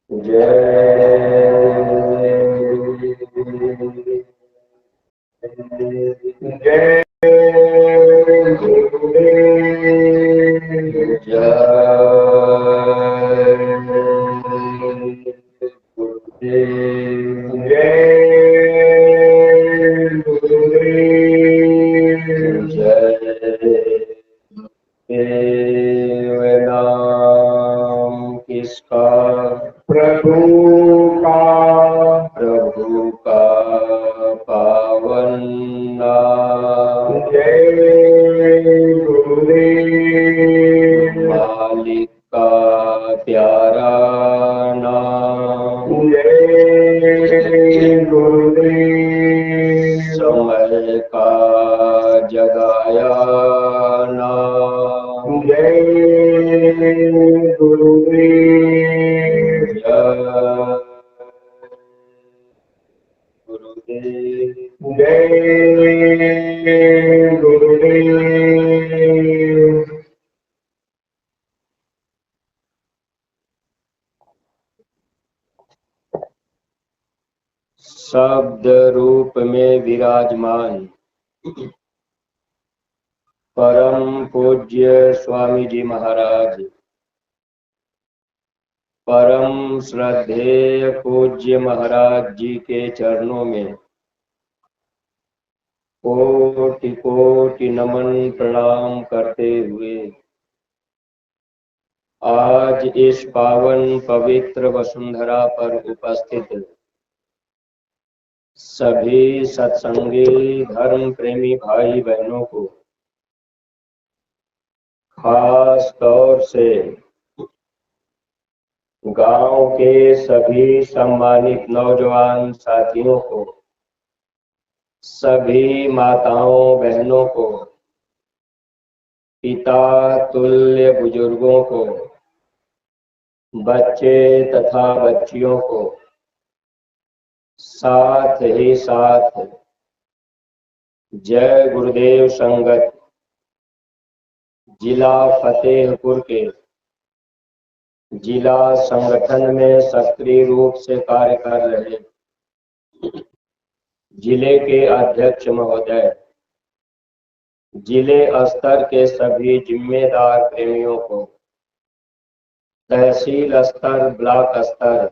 जय गुरुदेव देव नाम किसका प्रभु का पावन नाम। जय गुरुदेव मालिक का प्यारा नाम। जय गुरुदेव समय का जगाया नाम। जय गुरुदेव जय गुरुदेव जय गुरुदेव। शब्द रूप में विराजमान परम पूज्य स्वामी जी महाराज, परम श्रद्धेय पूज्य महाराज जी के चरणों में कोटि कोटि नमन प्रणाम करते हुए आज इस पावन पवित्र वसुंधरा पर उपस्थित सभी सत्संगी धर्म प्रेमी भाई बहनों को खास तौर से गांव के सभी सम्मानित नौजवान साथियों को, सभी माताओं बहनों को, पिता तुल्य बुजुर्गों को, बच्चे तथा बच्चियों को, साथ ही साथ जय गुरुदेव संगत जिला फतेहपुर के जिला संगठन में सक्रिय रूप से कार्य कर रहे जिले के अध्यक्ष महोदय, जिले स्तर के सभी जिम्मेदार प्रेमियों को, तहसील स्तर, ब्लॉक स्तर,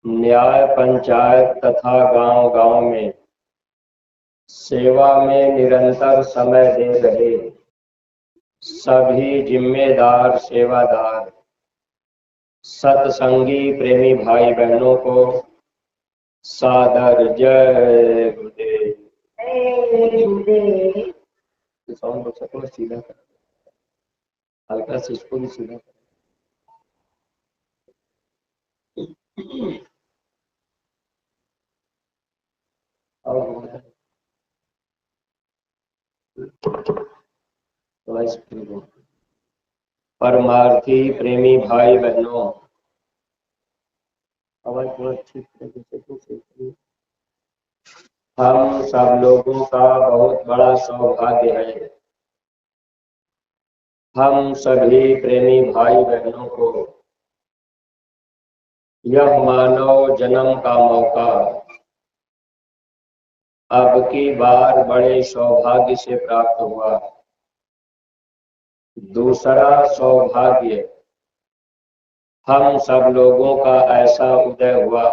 न्याय पंचायत तथा गांव-गांव में सेवा में निरंतर समय दे रहे सभी जिम्मेदार सेवादार सत्संगी प्रेमी भाई बहनों को सादर जय गुरुदेव। साउंड बच्चा थोड़ा सीधा कर, हल्का से इसको भी सीधा कर। परमार्थी प्रेमी भाई बहनों, आवाज थोड़ा ठीक से। हम सब लोगों का बहुत बड़ा सौभाग्य है, हम सभी प्रेमी भाई बहनों को यह मानव जन्म का मौका अब की बार बड़े सौभाग्य से प्राप्त हुआ। दूसरा सौभाग्य, हम सब लोगों का ऐसा उदय हुआ,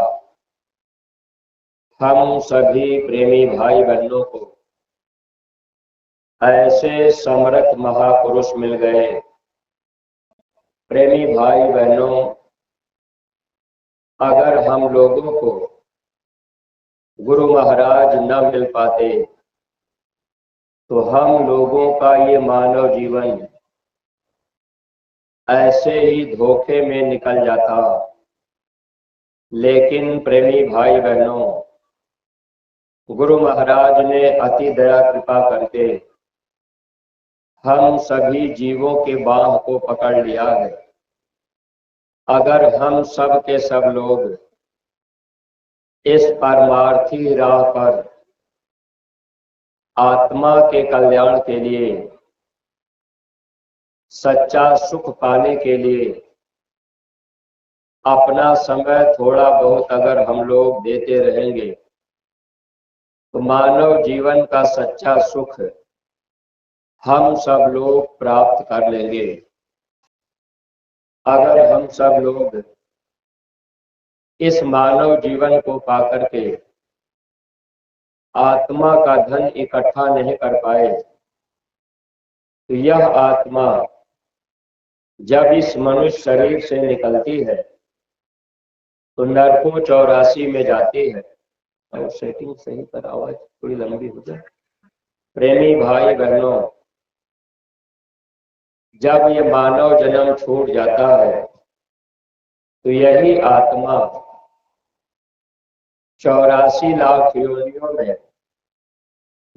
हम सभी प्रेमी भाई बहनों को ऐसे समर्थ महापुरुष मिल गए। प्रेमी भाई बहनों, अगर हम लोगों को गुरु महाराज न मिल पाते तो हम लोगों का ये मानव जीवन ऐसे ही धोखे में निकल जाता। लेकिन प्रेमी भाई बहनों, गुरु महाराज ने अति दया कृपा करके हम सभी जीवों के बाह को पकड़ लिया है। अगर हम सब के सब लोग इस परमार्थी राह पर आत्मा के कल्याण के लिए, सच्चा सुख पाने के लिए अपना समय थोड़ा बहुत अगर हम लोग देते रहेंगे तो मानव जीवन का सच्चा सुख हम सब लोग प्राप्त कर लेंगे। अगर हम सब लोग इस मानव जीवन को पाकर के आत्मा का धन इकट्ठा नहीं कर पाए तो यह आत्मा जब इस मनुष्य शरीर से निकलती है तो नरकों 84 में जाती है। और सेटिंग सही कर, आवाज थोड़ी लंबी हो जाए। प्रेमी भाई बहनों, जब ये मानव जन्म छूट जाता है तो यही आत्मा 84 लाख योनियों में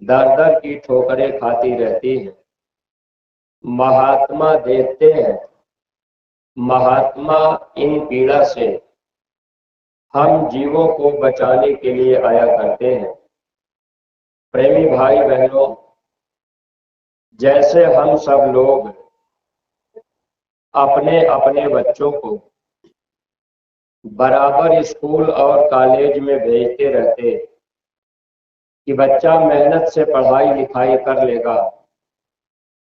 दर दर की ठोकरें खाती रहती है। महात्मा देखते हैं, महात्मा इन पीड़ा से हम जीवों को बचाने के लिए आया करते हैं। प्रेमी भाई बहनों, जैसे हम सब लोग अपने अपने बच्चों को बराबर स्कूल और कॉलेज में भेजते रहते कि बच्चा मेहनत से पढ़ाई लिखाई कर लेगा,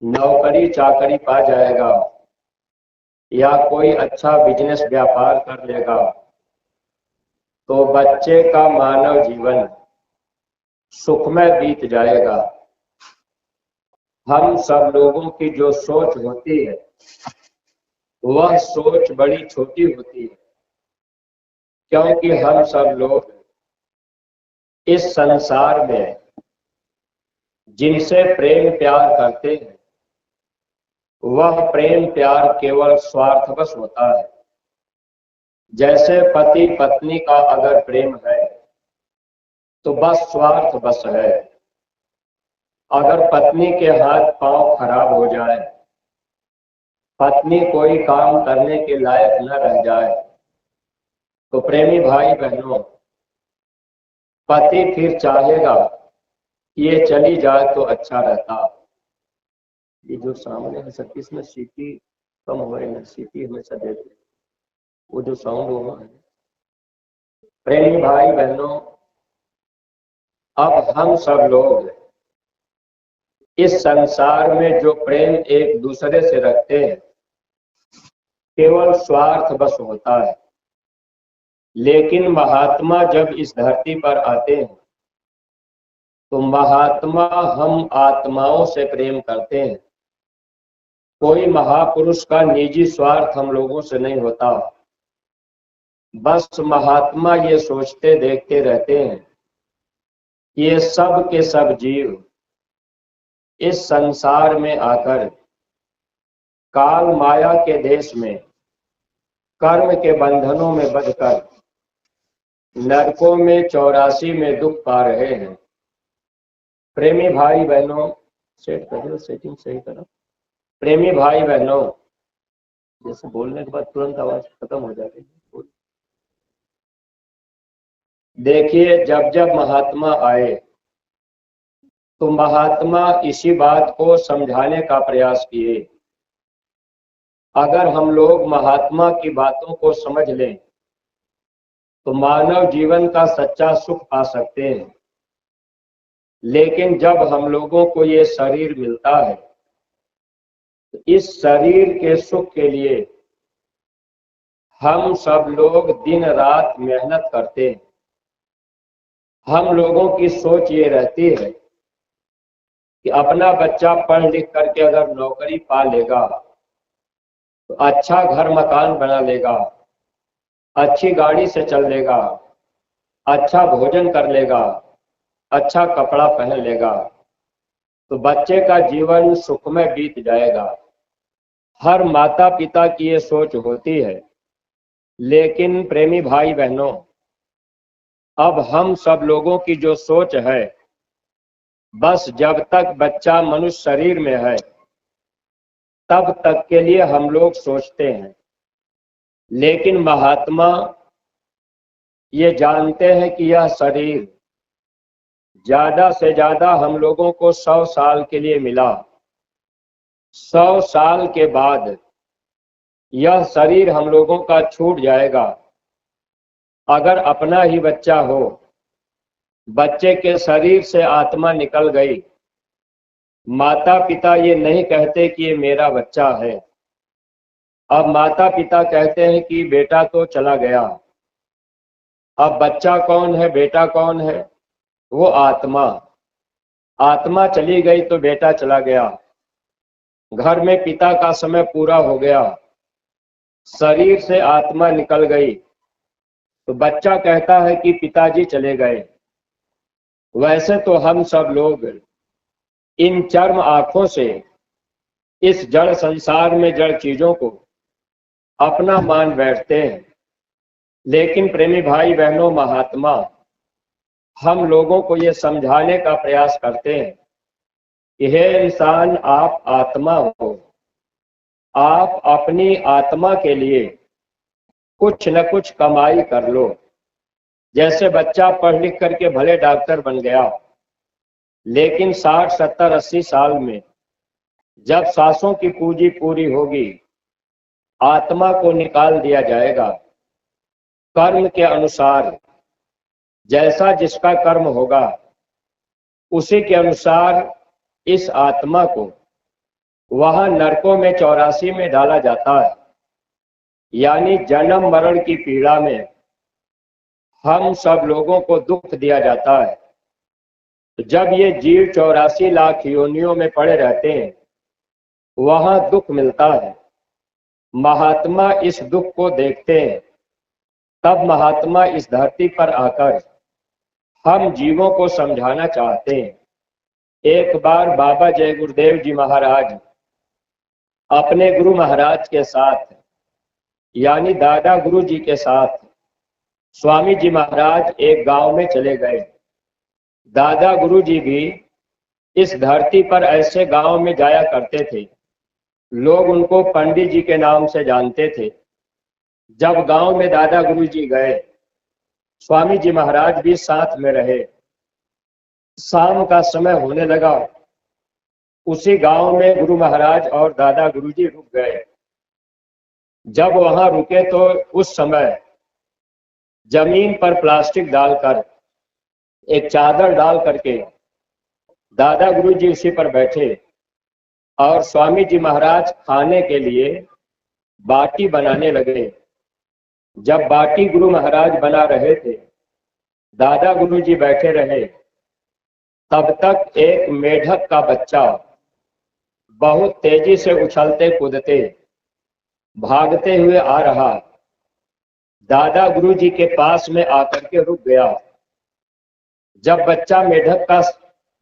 नौकरी चाकरी पा जाएगा या कोई अच्छा बिजनेस व्यापार कर लेगा तो बच्चे का मानव जीवन सुखमय बीत जाएगा। हम सब लोगों की जो सोच होती है वह सोच बड़ी छोटी होती है, क्योंकि हम सब लोग इस संसार में जिनसे प्रेम प्यार करते हैं वह प्रेम प्यार केवल स्वार्थवश होता है। जैसे पति पत्नी का अगर प्रेम है तो बस स्वार्थ बस है। अगर पत्नी के हाथ पांव खराब हो जाए, पत्नी कोई काम करने के लायक न रह जाए तो प्रेमी भाई बहनों, पति फिर चाहेगा कि ये चली जाए तो अच्छा रहता। ये जो सामने है सतीश में सीटी कम हो रही है, सीटी हमेशा देते, वो जो साउंड होगा है। प्रेमी भाई बहनों, अब हम सब लोग इस संसार में जो प्रेम एक दूसरे से रखते हैं केवल स्वार्थ बस होता है। लेकिन महात्मा जब इस धरती पर आते हैं तो महात्मा हम आत्माओं से प्रेम करते हैं। कोई महापुरुष का निजी स्वार्थ हम लोगों से नहीं होता। बस महात्मा ये सोचते देखते रहते हैं कि ये सब के सब जीव इस संसार में आकर काल माया के देश में कर्म के बंधनों में बंधकर नरकों में 84 में दुख पा रहे हैं। प्रेमी भाई बहनों, सेट कर दो, सेटिंग सही करो। प्रेमी भाई बहनों, जैसे बोलने के बाद तुरंत आवाज खत्म हो जाती है। देखिए, जब जब महात्मा आए तो महात्मा इसी बात को समझाने का प्रयास किए। अगर हम लोग महात्मा की बातों को समझ लें तो मानव जीवन का सच्चा सुख पा सकते हैं। लेकिन जब हम लोगों को ये शरीर मिलता है तो इस शरीर के सुख के लिए हम सब लोग दिन रात मेहनत करते हैं। हम लोगों की सोच ये रहती है कि अपना बच्चा पढ़ लिख करके अगर नौकरी पा लेगा तो अच्छा घर मकान बना लेगा, अच्छी गाड़ी से चल लेगा, अच्छा भोजन कर लेगा, अच्छा कपड़ा पहन लेगा तो बच्चे का जीवन सुखमय बीत जाएगा। हर माता पिता की ये सोच होती है। लेकिन प्रेमी भाई बहनों, अब हम सब लोगों की जो सोच है, बस जब तक बच्चा मनुष्य शरीर में है तब तक के लिए हम लोग सोचते हैं। लेकिन महात्मा ये जानते हैं कि यह शरीर ज्यादा से ज्यादा हम लोगों को 100 साल के लिए मिला। 100 साल के बाद यह शरीर हम लोगों का छूट जाएगा। अगर अपना ही बच्चा हो, बच्चे के शरीर से आत्मा निकल गई, माता पिता ये नहीं कहते कि ये मेरा बच्चा है। अब माता पिता कहते हैं कि बेटा तो चला गया। अब बच्चा कौन है, बेटा कौन है? वो आत्मा। आत्मा चली गई तो बेटा चला गया। घर में पिता का समय पूरा हो गया, शरीर से आत्मा निकल गई, तो बच्चा कहता है कि पिताजी चले गए। वैसे तो हम सब लोग इन चर्म आंखों से इस जड़ संसार में जड़ चीजों को अपना मान बैठते हैं। लेकिन प्रेमी भाई बहनों, महात्मा हम लोगों को ये समझाने का प्रयास करते हैं कि हे इंसान, आप आत्मा हो। आप अपनी आत्मा के लिए कुछ न कुछ कमाई कर लो। जैसे बच्चा पढ़ लिख करके भले डॉक्टर बन गया, लेकिन 60, 70, 80 साल में जब सांसों की पूंजी पूरी होगी, आत्मा को निकाल दिया जाएगा। कर्म के अनुसार जैसा जिसका कर्म होगा, उसी के अनुसार इस आत्मा को वहां नरकों में 84 में डाला जाता है। यानी जन्म मरण की पीड़ा में हम सब लोगों को दुख दिया जाता है। तो जब ये जीव 84 लाख योनियों में पड़े रहते हैं, वहां दुख मिलता है। महात्मा इस दुख को देखते हैं। तब महात्मा इस धरती पर आकर हम जीवों को समझाना चाहते हैं। एक बार बाबा जय गुरुदेव जी महाराज अपने गुरु महाराज के साथ, यानी दादा गुरु जी के साथ, स्वामी जी महाराज एक गांव में चले गए। दादा गुरु जी भी इस धरती पर ऐसे गांव में जाया करते थे। लोग उनको पंडित जी के नाम से जानते थे। जब गांव में दादा गुरु जी गए, स्वामी जी महाराज भी साथ में रहे। शाम का समय होने लगा। उसी गांव में गुरु महाराज और दादा गुरु जी रुक गए। जब वहां रुके तो उस समय जमीन पर प्लास्टिक डालकर, एक चादर डाल करके दादा गुरु जी उसी पर बैठे और स्वामी जी महाराज खाने के लिए बाटी बनाने लगे। जब बाटी गुरु महाराज बना रहे थे, दादा गुरु जी बैठे रहे। तब तक एक मेढक का बच्चा बहुत तेजी से उछलते कूदते भागते हुए आ रहा, दादा गुरु जी के पास में आकर के रुक गया। जब बच्चा मेढक का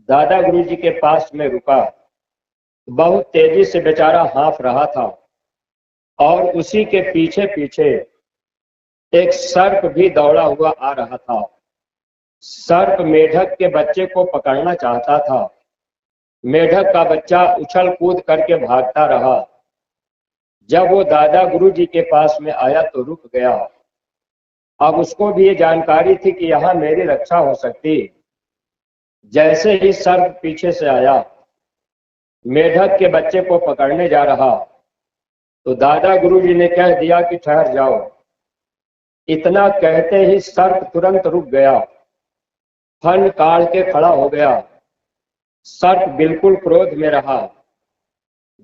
दादा गुरु जी के पास में रुका, बहुत तेजी से बेचारा हाँफ रहा था और उसी के पीछे पीछे एक सर्प भी दौड़ा हुआ आ रहा था। सर्प मेढक के बच्चे को पकड़ना चाहता था। मेढक का बच्चा उछल कूद करके भागता रहा। जब वो दादा गुरु जी के पास में आया तो रुक गया। अब उसको भी ये जानकारी थी कि यहाँ मेरी रक्षा हो सकती। जैसे ही सर्प पीछे से आया, मेढक के बच्चे को पकड़ने जा रहा, तो दादा गुरु जी ने कह दिया कि ठहर जाओ। इतना कहते ही सर्प तुरंत रुक गया, फन काढ़ के खड़ा हो गया। सर्प बिल्कुल क्रोध में रहा।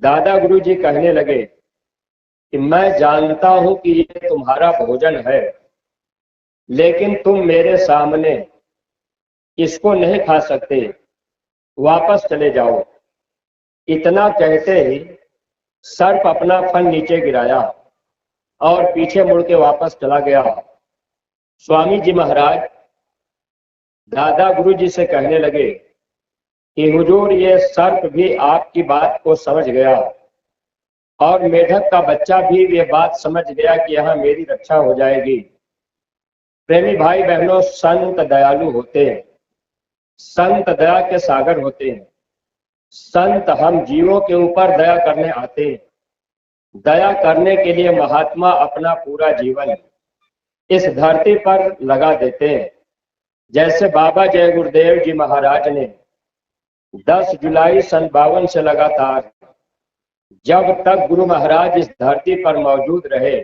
दादा गुरु जी कहने लगे कि मैं जानता हूं कि ये तुम्हारा भोजन है, लेकिन तुम मेरे सामने इसको नहीं खा सकते, वापस चले जाओ। इतना कहते ही सर्प अपना फन नीचे गिराया और पीछे मुड़ के वापस चला गया। स्वामी जी महाराज दादा गुरु जी से कहने लगे कि हुजूर, ये सर्प भी आपकी बात को समझ गया और मेढक का बच्चा भी ये बात समझ गया कि यहाँ मेरी रक्षा हो जाएगी। प्रेमी भाई बहनों, संत दयालु होते हैं, संत दया के सागर होते हैं। संत हम जीवों के ऊपर दया करने आते हैं। दया करने के लिए महात्मा अपना पूरा जीवन इस धरती पर लगा देते हैं। जैसे बाबा जय गुरुदेव जी महाराज ने 10 जुलाई सन 52 से लगातार जब तक गुरु महाराज इस धरती पर मौजूद रहे,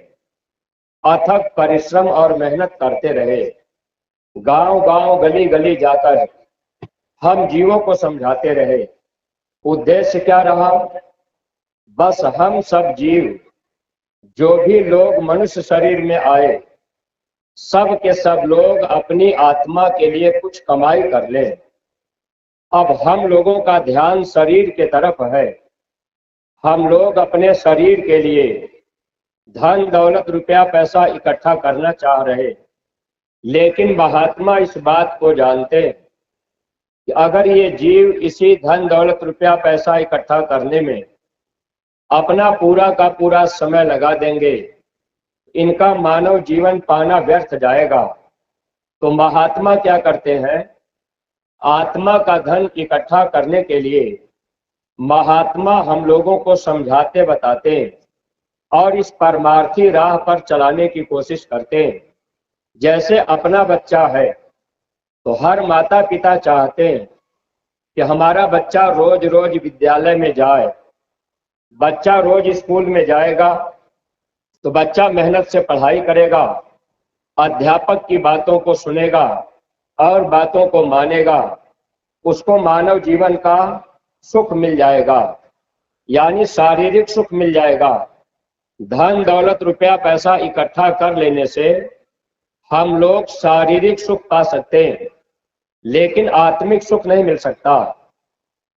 अथक परिश्रम और मेहनत करते रहे। गांव गांव गली गली जाकर हम जीवों को समझाते रहे। उद्देश्य क्या रहा? बस हम सब जीव, जो भी लोग मनुष्य शरीर में आए, सब के सब लोग अपनी आत्मा के लिए कुछ कमाई कर लें। अब हम लोगों का ध्यान शरीर के तरफ है। हम लोग अपने शरीर के लिए धन दौलत रुपया पैसा इकट्ठा करना चाह रहे, लेकिन महात्मा इस बात को जानते हैं कि अगर ये जीव इसी धन दौलत रुपया पैसा इकट्ठा करने में अपना पूरा का पूरा समय लगा देंगे, इनका मानव जीवन पाना व्यर्थ जाएगा। तो महात्मा क्या करते हैं? आत्मा का धन इकट्ठा करने के लिए महात्मा हम लोगों को समझाते बताते और इस परमार्थी राह पर चलाने की कोशिश करते हैं। जैसे अपना बच्चा है तो हर माता पिता चाहते हैं कि हमारा बच्चा रोज रोज विद्यालय में जाए। बच्चा रोज स्कूल में जाएगा तो बच्चा मेहनत से पढ़ाई करेगा, अध्यापक की बातों को सुनेगा और बातों को मानेगा, उसको मानव जीवन का सुख मिल जाएगा, यानी शारीरिक सुख मिल जाएगा। धन दौलत रुपया पैसा इकट्ठा कर लेने से हम लोग शारीरिक सुख पा सकते हैं, लेकिन आत्मिक सुख नहीं मिल सकता।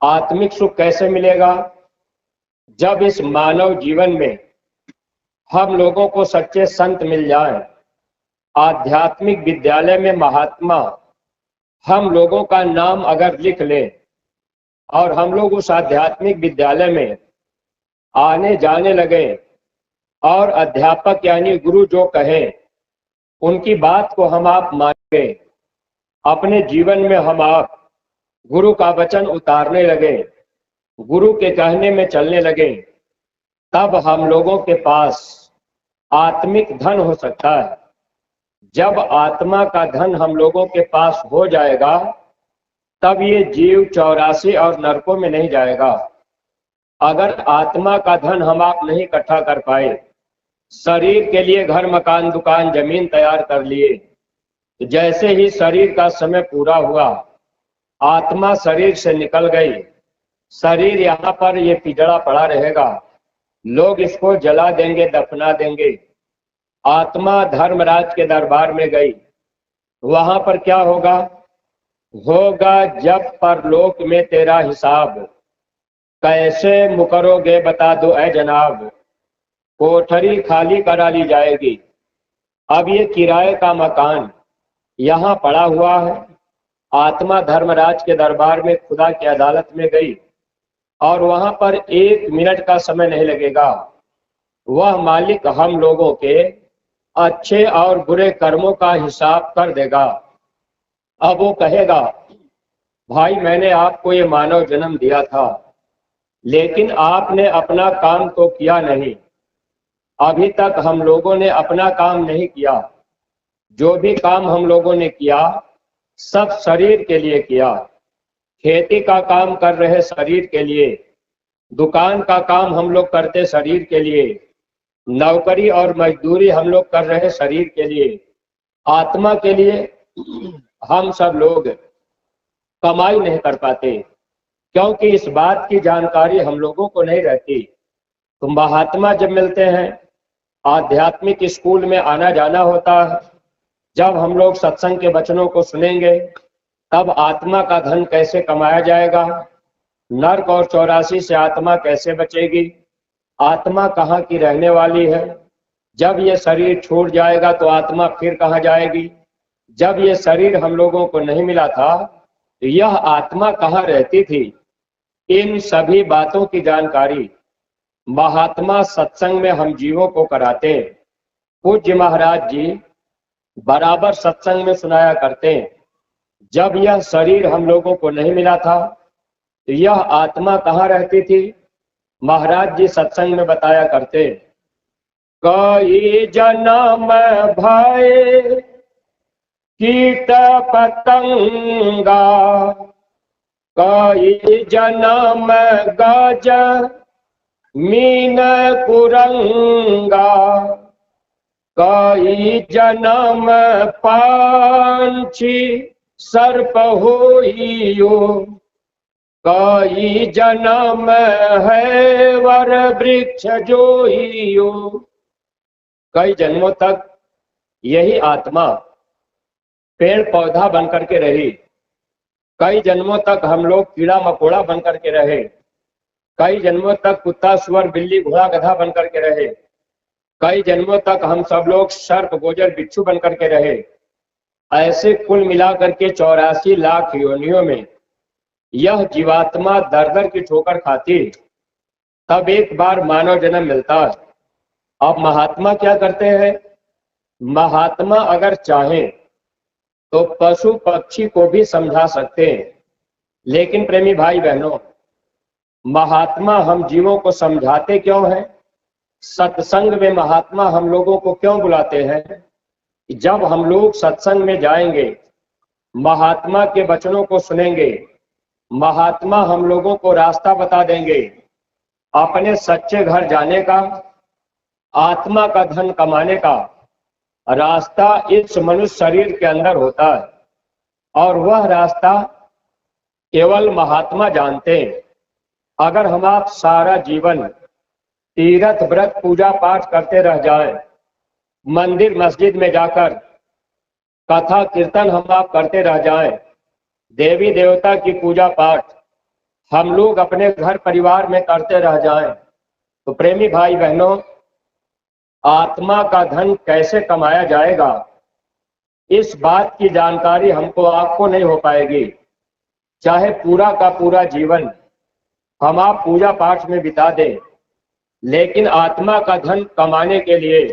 आत्मिक सुख कैसे मिलेगा? जब इस मानव जीवन में हम लोगों को सच्चे संत मिल जाएं, आध्यात्मिक विद्यालय में महात्मा हम लोगों का नाम अगर लिख लें और हम लोग उस आध्यात्मिक विद्यालय में आने जाने लगे और अध्यापक यानी गुरु जो कहे उनकी बात को हम आप माने, अपने जीवन में हम आप गुरु का वचन उतारने लगे, गुरु के कहने में चलने लगे, तब हम लोगों के पास आत्मिक धन हो सकता है। जब आत्मा का धन हम लोगों के पास हो जाएगा, तब ये जीव 84 और नरकों में नहीं जाएगा। अगर आत्मा का धन हम आप नहीं इकट्ठा कर पाए, शरीर के लिए घर मकान दुकान जमीन तैयार कर लिए, तो जैसे ही शरीर का समय पूरा हुआ, आत्मा शरीर से निकल गई, शरीर यहाँ पर ये पिजड़ा पड़ा रहेगा, लोग इसको जला देंगे, दफना देंगे। आत्मा धर्मराज के दरबार में गई, वहां पर क्या होगा? होगा जब परलोक में तेरा हिसाब, कैसे मुकरोगे बता दो ऐ जनाब। कोठरी खाली करा ली जाएगी। अब ये किराए का मकान यहाँ पड़ा हुआ है। आत्मा धर्मराज के दरबार में खुदा की अदालत में गई और वहां पर 1 मिनट का समय नहीं लगेगा। वह मालिक हम लोगों के अच्छे और बुरे कर्मों का हिसाब कर देगा। अब वो कहेगा, भाई मैंने आपको ये मानव जन्म दिया था, लेकिन आपने अपना काम तो किया नहीं। अभी तक हम लोगों ने अपना काम नहीं किया। जो भी काम हम लोगों ने किया सब शरीर के लिए किया। खेती का काम कर रहे शरीर के लिए, दुकान का काम हम लोग करते शरीर के लिए, नौकरी और मजदूरी हम लोग कर रहे शरीर के लिए। आत्मा के लिए हम सब लोग कमाई नहीं कर पाते, क्योंकि इस बात की जानकारी हम लोगों को नहीं रहती। तो महात्मा जब मिलते हैं, आध्यात्मिक स्कूल में आना जाना होता है। जब हम लोग सत्संग के वचनों को सुनेंगे, तब आत्मा का धन कैसे कमाया जाएगा, नर्क और 84 से आत्मा कैसे बचेगी, आत्मा कहाँ की रहने वाली है, जब ये शरीर छूट जाएगा तो आत्मा फिर कहाँ जाएगी, जब ये शरीर हम लोगों को नहीं मिला था तो यह आत्मा कहाँ रहती थी। इन सभी बातों की जानकारी महात्मा सत्संग में हम जीवों को कराते हैं। पूज्य महाराज जी बराबर सत्संग में सुनाया करते हैं, जब यह शरीर हम लोगों को नहीं मिला था तो यह आत्मा कहाँ रहती थी। महाराज जी सत्संग में बताया करते, कई जन्म भय कीट पतंगा, कई जन्म गज मीन कुरंगा कई जन्म पांची सर्प होइयो, कई जन्म है वर वृक्ष जोइयो। कई जन्मों तक यही आत्मा पेड़ पौधा बन करके रही, कई जन्मों तक हम लोग कीड़ा मकोड़ा बन करके रहे, कई जन्मों तक कुत्ता सुअर बिल्ली घोड़ा गधा बन करके रहे, कई जन्मों तक हम सब लोग सर्प गोजर बिच्छू बन करके रहे। ऐसे कुल मिलाकर के 84 लाख योनियों में यह जीवात्मा दर दर की ठोकर खाती, तब एक बार मानव जन्म मिलता है। अब महात्मा क्या करते हैं? महात्मा अगर चाहें तो पशु पक्षी को भी समझा सकते हैं, लेकिन प्रेमी भाई बहनों, महात्मा हम जीवों को समझाते क्यों हैं? सत्संग में महात्मा हम लोगों को क्यों बुलाते हैं? जब हम लोग सत्संग में जाएंगे, महात्मा के वचनों को सुनेंगे, महात्मा हम लोगों को रास्ता बता देंगे अपने सच्चे घर जाने का, आत्मा का धन कमाने का। रास्ता इस मनुष्य शरीर के अंदर होता है और वह रास्ता केवल महात्मा जानते हैं। अगर हम आप सारा जीवन तीर्थ व्रत पूजा पाठ करते रह जाएं, मंदिर मस्जिद में जाकर कथा कीर्तन हम आप करते रह जाएं, देवी देवता की पूजा पाठ हम लोग अपने घर परिवार में करते रह जाएं, तो प्रेमी भाई बहनों, आत्मा का धन कैसे कमाया जाएगा, इस बात की जानकारी हमको आपको नहीं हो पाएगी। चाहे पूरा का पूरा जीवन हम आप पूजा पाठ में बिता दें, लेकिन आत्मा का धन कमाने के लिए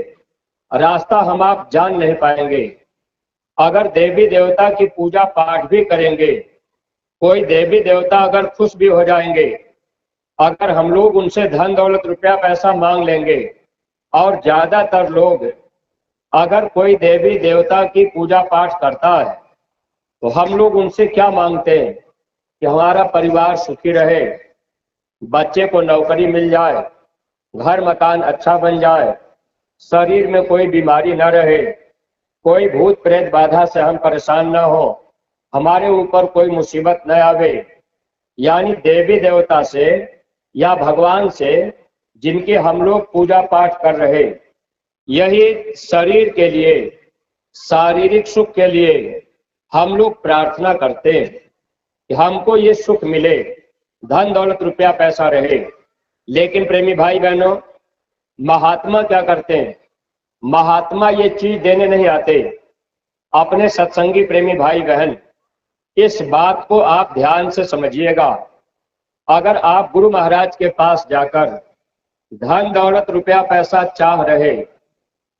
रास्ता हम आप जान नहीं पाएंगे। अगर देवी देवता की पूजा पाठ भी करेंगे, कोई देवी देवता अगर खुश भी हो जाएंगे, अगर हम लोग उनसे धन दौलत रुपया पैसा मांग लेंगे, और ज्यादातर लोग अगर कोई देवी देवता की पूजा पाठ करता है तो हम लोग उनसे क्या मांगते हैं कि हमारा परिवार सुखी रहे, बच्चे को नौकरी मिल जाए, घर मकान अच्छा बन जाए, शरीर में कोई बीमारी न रहे, कोई भूत प्रेत बाधा से हम परेशान न हो, हमारे ऊपर कोई मुसीबत न आवे। यानी देवी देवता से या भगवान से जिनके हम लोग पूजा पाठ कर रहे, यही शरीर के लिए, शारीरिक सुख के लिए हम लोग प्रार्थना करते हैं कि हमको ये सुख मिले, धन दौलत रुपया पैसा रहे। लेकिन प्रेमी भाई बहनों, महात्मा क्या करते हैं? महात्मा ये चीज देने नहीं आते। अपने सत्संगी प्रेमी भाई बहन, इस बात को आप ध्यान से समझिएगा। अगर आप गुरु महाराज के पास जाकर धन दौलत रुपया पैसा चाह रहे,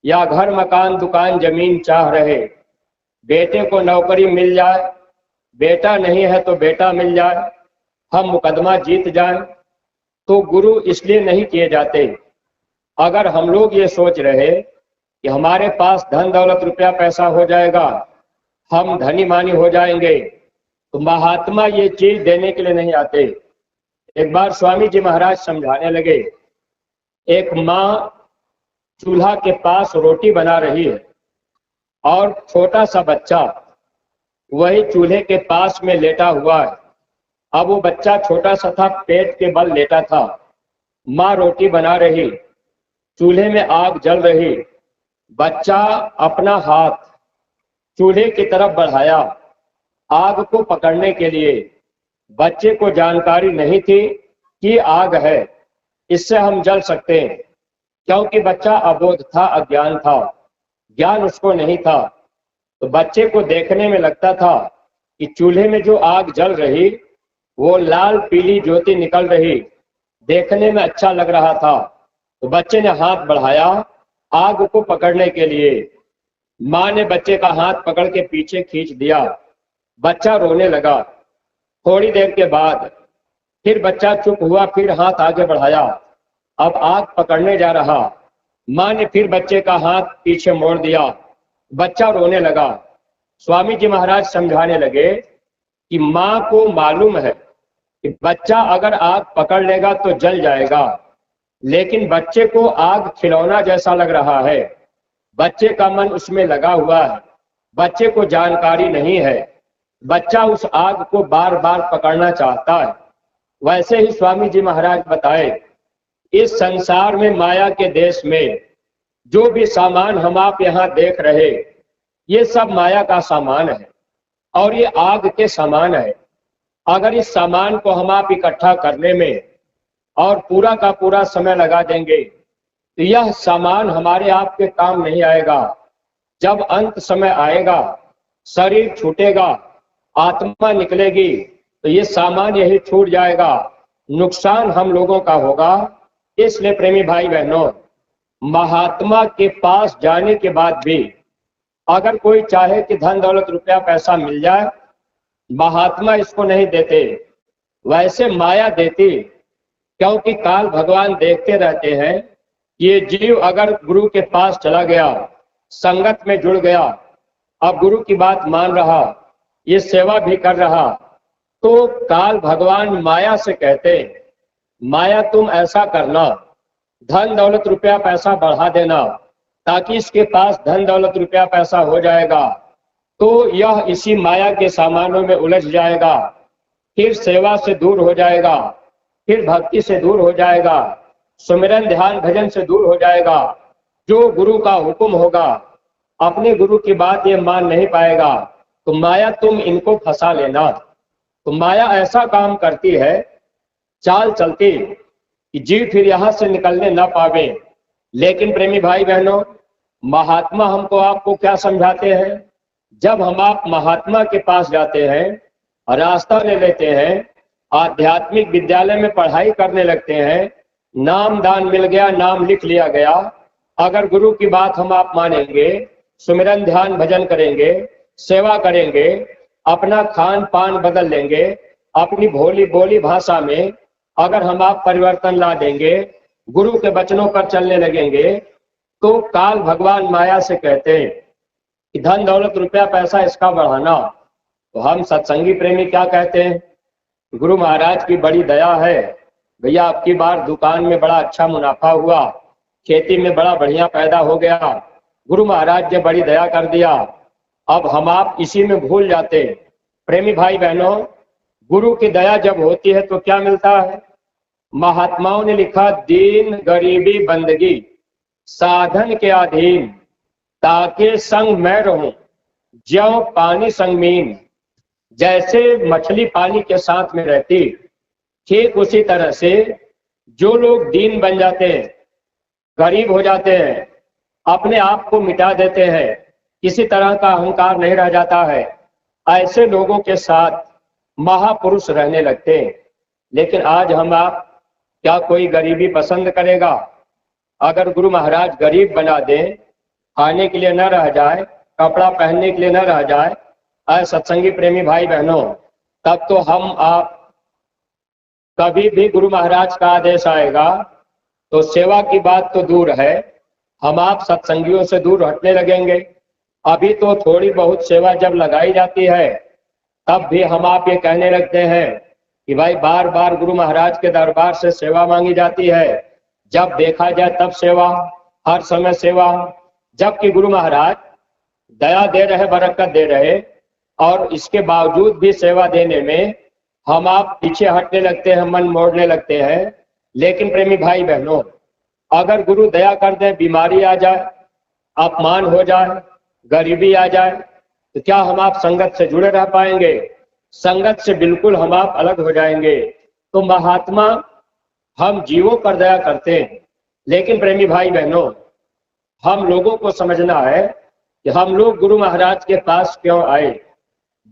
या घर मकान दुकान जमीन चाह रहे, बेटे को नौकरी मिल जाए, बेटा नहीं है तो बेटा मिल जाए, हम मुकदमा जीत जाए, तो गुरु इसलिए नहीं किए जाते। अगर हम लोग ये सोच रहे कि हमारे पास धन दौलत रुपया पैसा हो जाएगा, हम धनी मानी हो जाएंगे, तो महात्मा ये चीज देने के लिए नहीं आते। एक बार स्वामी जी महाराज समझाने लगे, एक माँ चूल्हा के पास रोटी बना रही है और छोटा सा बच्चा वही चूल्हे के पास में लेटा हुआ है। अब वो बच्चा छोटा सा था, पेट के बल लेटा था। माँ रोटी बना रही, चूल्हे में आग जल रही, बच्चा अपना हाथ चूल्हे की तरफ बढ़ाया आग को पकड़ने के लिए। बच्चे को जानकारी नहीं थी कि आग है, इससे हम जल सकते हैं, क्योंकि बच्चा अबोध था, अज्ञान था, ज्ञान उसको नहीं था। तो बच्चे को देखने में लगता था कि चूल्हे में जो आग जल रही वो लाल पीली ज्योति निकल रही, देखने में अच्छा लग रहा था। तो बच्चे ने हाथ बढ़ाया आग को पकड़ने के लिए। माँ ने बच्चे का हाथ पकड़ के पीछे खींच दिया, बच्चा रोने लगा। थोड़ी देर के बाद फिर बच्चा चुप हुआ, फिर हाथ आगे बढ़ाया, अब आग पकड़ने जा रहा। माँ ने फिर बच्चे का हाथ पीछे मोड़ दिया, बच्चा रोने लगा। स्वामी जी महाराज समझाने लगे कि माँ को मालूम है कि बच्चा अगर आग पकड़ लेगा तो जल जाएगा, लेकिन बच्चे को आग खिलौना जैसा लग रहा है, बच्चे का मन उसमें लगा हुआ है, बच्चे को जानकारी नहीं है, बच्चा उस आग को बार बार पकड़ना चाहता है। वैसे ही स्वामी जी महाराज बताए, इस संसार में माया के देश में जो भी सामान हम आप यहाँ देख रहे, ये सब माया का सामान है और ये आग के समान है। अगर इस सामान को हम आप इकट्ठा करने में और पूरा का पूरा समय लगा देंगे तो यह सामान हमारे आपके काम नहीं आएगा। जब अंत समय आएगा, शरीर छूटेगा, आत्मा निकलेगी, तो ये सामान यही छूट जाएगा, नुकसान हम लोगों का होगा। इसलिए प्रेमी भाई बहनों, महात्मा के पास जाने के बाद भी अगर कोई चाहे कि धन दौलत रुपया पैसा मिल जाए, महात्मा इसको नहीं देते, वैसे माया देती। क्योंकि काल भगवान देखते रहते हैं, ये जीव अगर गुरु के पास चला गया, संगत में जुड़ गया, अब गुरु की बात मान रहा, ये सेवा भी कर रहा, तो काल भगवान माया से कहते, माया तुम ऐसा करना, धन दौलत रुपया पैसा बढ़ा देना, ताकि इसके पास धन दौलत रुपया पैसा हो जाएगा तो यह इसी माया के सामानों में उलझ जाएगा, फिर सेवा से दूर हो जाएगा, फिर भक्ति से दूर हो जाएगा, सुमिरन ध्यान भजन से दूर हो जाएगा। जो गुरु का हुक्म होगा, अपने गुरु की बात ये मान नहीं पाएगा, तो माया तुम इनको फंसा लेना। तो माया ऐसा काम करती है, चाल चलती कि जीव फिर यहां से निकलने ना पावे। लेकिन प्रेमी भाई बहनों, महात्मा हमको आपको क्या समझाते हैं? जब हम आप महात्मा के पास जाते हैं, रास्ता ले लेते हैं, आध्यात्मिक विद्यालय में पढ़ाई करने लगते हैं, नाम दान मिल गया, नाम लिख लिया गया, अगर गुरु की बात हम आप मानेंगे, सुमिरन ध्यान भजन करेंगे, सेवा करेंगे, अपना खान पान बदल लेंगे, अपनी भोली बोली भाषा में अगर हम आप परिवर्तन ला देंगे, गुरु के वचनों पर चलने लगेंगे, तो काल भगवान माया से कहते हैं कि धन दौलत रुपया पैसा इसका बढ़ाना। तो हम सत्संगी प्रेमी क्या कहते हैं? गुरु महाराज की बड़ी दया है भैया, आपकी बार दुकान में बड़ा अच्छा मुनाफा हुआ, खेती में बड़ा बढ़िया पैदा हो गया, गुरु महाराज ने बड़ी दया कर दिया। अब हम आप इसी में भूल जाते। प्रेमी भाई बहनों, गुरु की दया जब होती है तो क्या मिलता है? महात्माओं ने लिखा, दीन गरीबी बंदगी साधन के अधीन, ताके संग मैं रहूं ज्यों पानी संग मीन। जैसे मछली पानी के साथ में रहती, ठीक उसी तरह से जो लोग दीन बन जाते हैं, गरीब हो जाते हैं, अपने आप को मिटा देते हैं, किसी तरह का अहंकार नहीं रह जाता है, ऐसे लोगों के साथ महापुरुष रहने लगते हैं। लेकिन आज हम आप, क्या कोई गरीबी पसंद करेगा? अगर गुरु महाराज गरीब बना दें, खाने के लिए न रह जाए, कपड़ा पहनने के लिए न रह जाए, ऐ सत्संगी प्रेमी भाई बहनों, तब तो हम आप कभी भी गुरु महाराज का आदेश आएगा तो सेवा की बात तो दूर है, हम आप सत्संगियों से दूर हटने लगेंगे। अभी तो थोड़ी बहुत सेवा जब लगाई जाती है, तब भी हम आप ये कहने लगते हैं कि भाई बार बार गुरु महाराज के दरबार से सेवा मांगी जाती है, जब देखा जाए तब सेवा, हर समय सेवा, जबकि गुरु महाराज दया दे रहे, बरकत दे रहे, और इसके बावजूद भी सेवा देने में हम आप पीछे हटने लगते हैं, मन मोड़ने लगते हैं। लेकिन प्रेमी भाई बहनों, अगर गुरु दया कर दे, बीमारी आ जाए, अपमान हो जाए, गरीबी आ जाए, तो क्या हम आप संगत से जुड़े रह पाएंगे? संगत से बिल्कुल हम आप अलग हो जाएंगे। तो महात्मा हम जीवों पर दया करते हैं, लेकिन प्रेमी भाई बहनों, हम लोगों को समझना है कि हम लोग गुरु महाराज के पास क्यों आए।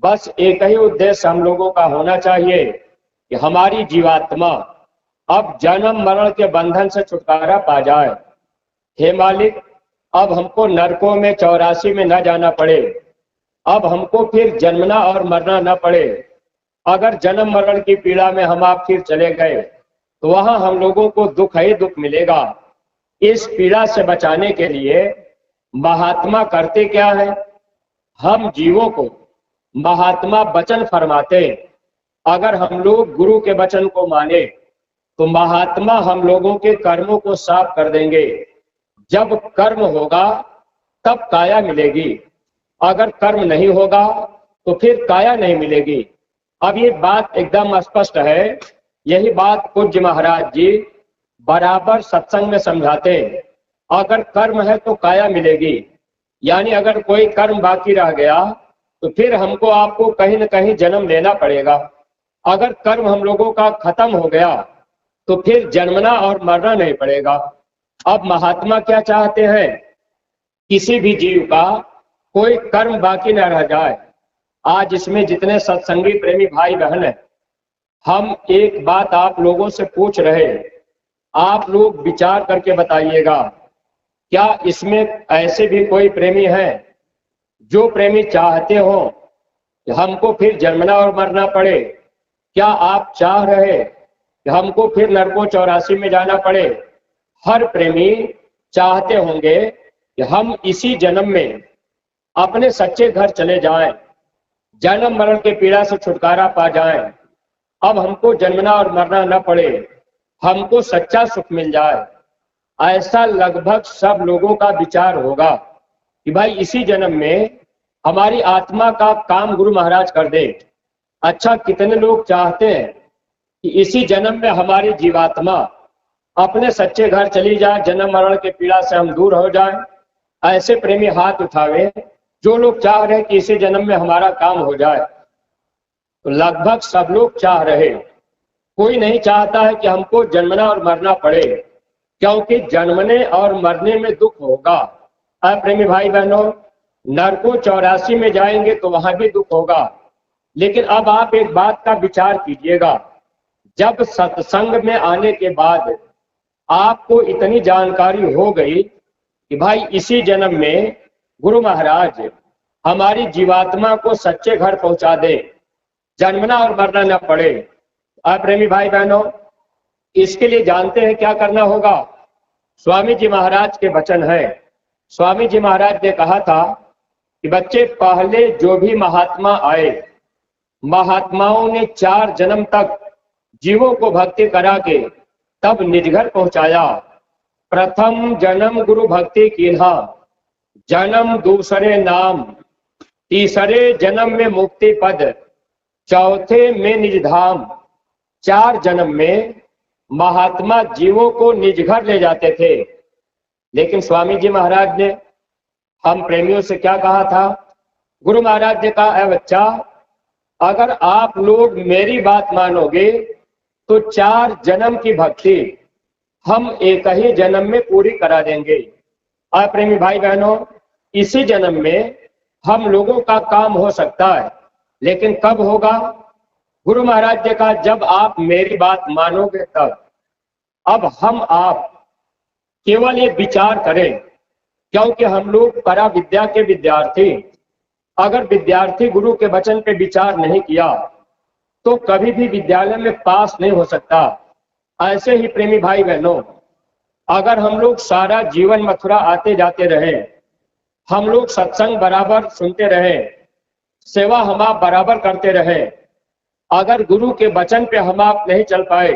बस एक ही उद्देश्य हम लोगों का होना चाहिए कि हमारी जीवात्मा अब जन्म मरण के बंधन से छुटकारा पा जाए। हे मालिक, अब हमको नरकों में 84 में न जाना पड़े, अब हमको फिर जन्मना और मरना न पड़े। अगर जन्म मरण की पीड़ा में हम आप फिर चले गए तो वहां हम लोगों को दुख ही दुख मिलेगा। इस पीड़ा से बचाने के लिए महात्मा करते क्या है? हम जीवों को महात्मा वचन फरमाते, अगर हम लोग गुरु के वचन को माने, तो महात्मा हम लोगों के कर्मों को साफ कर देंगे। जब कर्म होगा तब काया मिलेगी, अगर कर्म नहीं होगा तो फिर काया नहीं मिलेगी। अब ये बात एकदम स्पष्ट है। यही बात पूज्य महाराज जी बराबर सत्संग में समझाते हैं। अगर कर्म है तो काया मिलेगी, यानी अगर कोई कर्म बाकी रह गया तो फिर हमको आपको कहीं न कहीं जन्म लेना पड़ेगा। अगर कर्म हम लोगों का खत्म हो गया तो फिर जन्मना और मरना नहीं पड़ेगा। अब महात्मा क्या चाहते हैं? किसी भी जीव का कोई कर्म बाकी न रह जाए। आज इसमें जितने सत्संगी प्रेमी भाई बहन हैं, हम एक बात आप लोगों से पूछ रहे हैं, आप लोग विचार करके बताइएगा। क्या इसमें ऐसे भी कोई प्रेमी है जो प्रेमी चाहते हो कि हमको फिर जन्मना और मरना पड़े? क्या आप चाह रहे कि हमको फिर नरकों 84 में जाना पड़े? हर प्रेमी चाहते होंगे कि हम इसी जन्म में अपने सच्चे घर चले जाएं, जन्म मरण के पीड़ा से छुटकारा पा जाएं। अब हमको जन्मना और मरना न पड़े, हमको सच्चा सुख मिल जाए। ऐसा लगभग सब लोगों का विचार होगा कि भाई इसी जन्म में हमारी आत्मा का काम गुरु महाराज कर दे। अच्छा, कितने लोग चाहते हैं कि इसी जन्म में हमारी जीवात्मा अपने सच्चे घर चली जाए, जन्म मरण के पीड़ा से हम दूर हो जाए? ऐसे प्रेमी हाथ उठावे जो लोग चाह रहे हैं कि इसी जन्म में हमारा काम हो जाए। तो लगभग सब लोग चाह रहे, कोई नहीं चाहता है कि हमको जन्मना और मरना पड़े, क्योंकि जन्मने और मरने में दुख होगा। प्रेमी भाई बहनों, नरकों 84 में जाएंगे तो वहां भी दुख होगा। लेकिन अब आप एक बात का विचार कीजिएगा, जब सत्संग में आने के बाद आपको इतनी जानकारी हो गई कि भाई इसी जन्म में गुरु महाराज हमारी जीवात्मा को सच्चे घर पहुंचा दे, जन्मना और मरना न पड़े। प्रेमी भाई बहनों, इसके लिए जानते हैं क्या करना होगा? स्वामी जी महाराज के वचन है। स्वामी जी महाराज ने कहा था कि बच्चे, पहले जो भी महात्मा आए, महात्माओं ने 4 जन्म तक जीवों को भक्ति करा के तब निज घर पहुंचाया। प्रथम जन्म गुरु भक्ति कीन्हा, जन्म दूसरे नाम, तीसरे जन्म में मुक्ति पद, चौथे में निज धाम। 4 जन्म में महात्मा जीवों को निज घर ले जाते थे। लेकिन स्वामी जी महाराज ने हम प्रेमियों से क्या कहा था? गुरु महाराज ने कहा, ऐ बच्चा, अगर आप लोग मेरी बात मानोगे तो 4 जन्म की भक्ति हम एक ही जन्म में पूरी करा देंगे। प्रेमी भाई बहनों, इसी जन्म में हम लोगों का काम हो सकता है, लेकिन कब होगा? गुरु महाराज ने कहा, जब आप मेरी बात मानोगे तब। अब हम आप केवल ये विचार करें, क्योंकि हम लोग परा विद्या के विद्यार्थी, अगर विद्यार्थी गुरु के वचन पे विचार नहीं किया तो कभी भी विद्यालय में पास नहीं हो सकता। ऐसे ही प्रेमी भाई बहनों, अगर हम लोग सारा जीवन मथुरा आते जाते रहे, हम लोग सत्संग बराबर सुनते रहे, सेवा हम आप बराबर करते रहे, अगर गुरु के वचन पे हम आप नहीं चल पाए,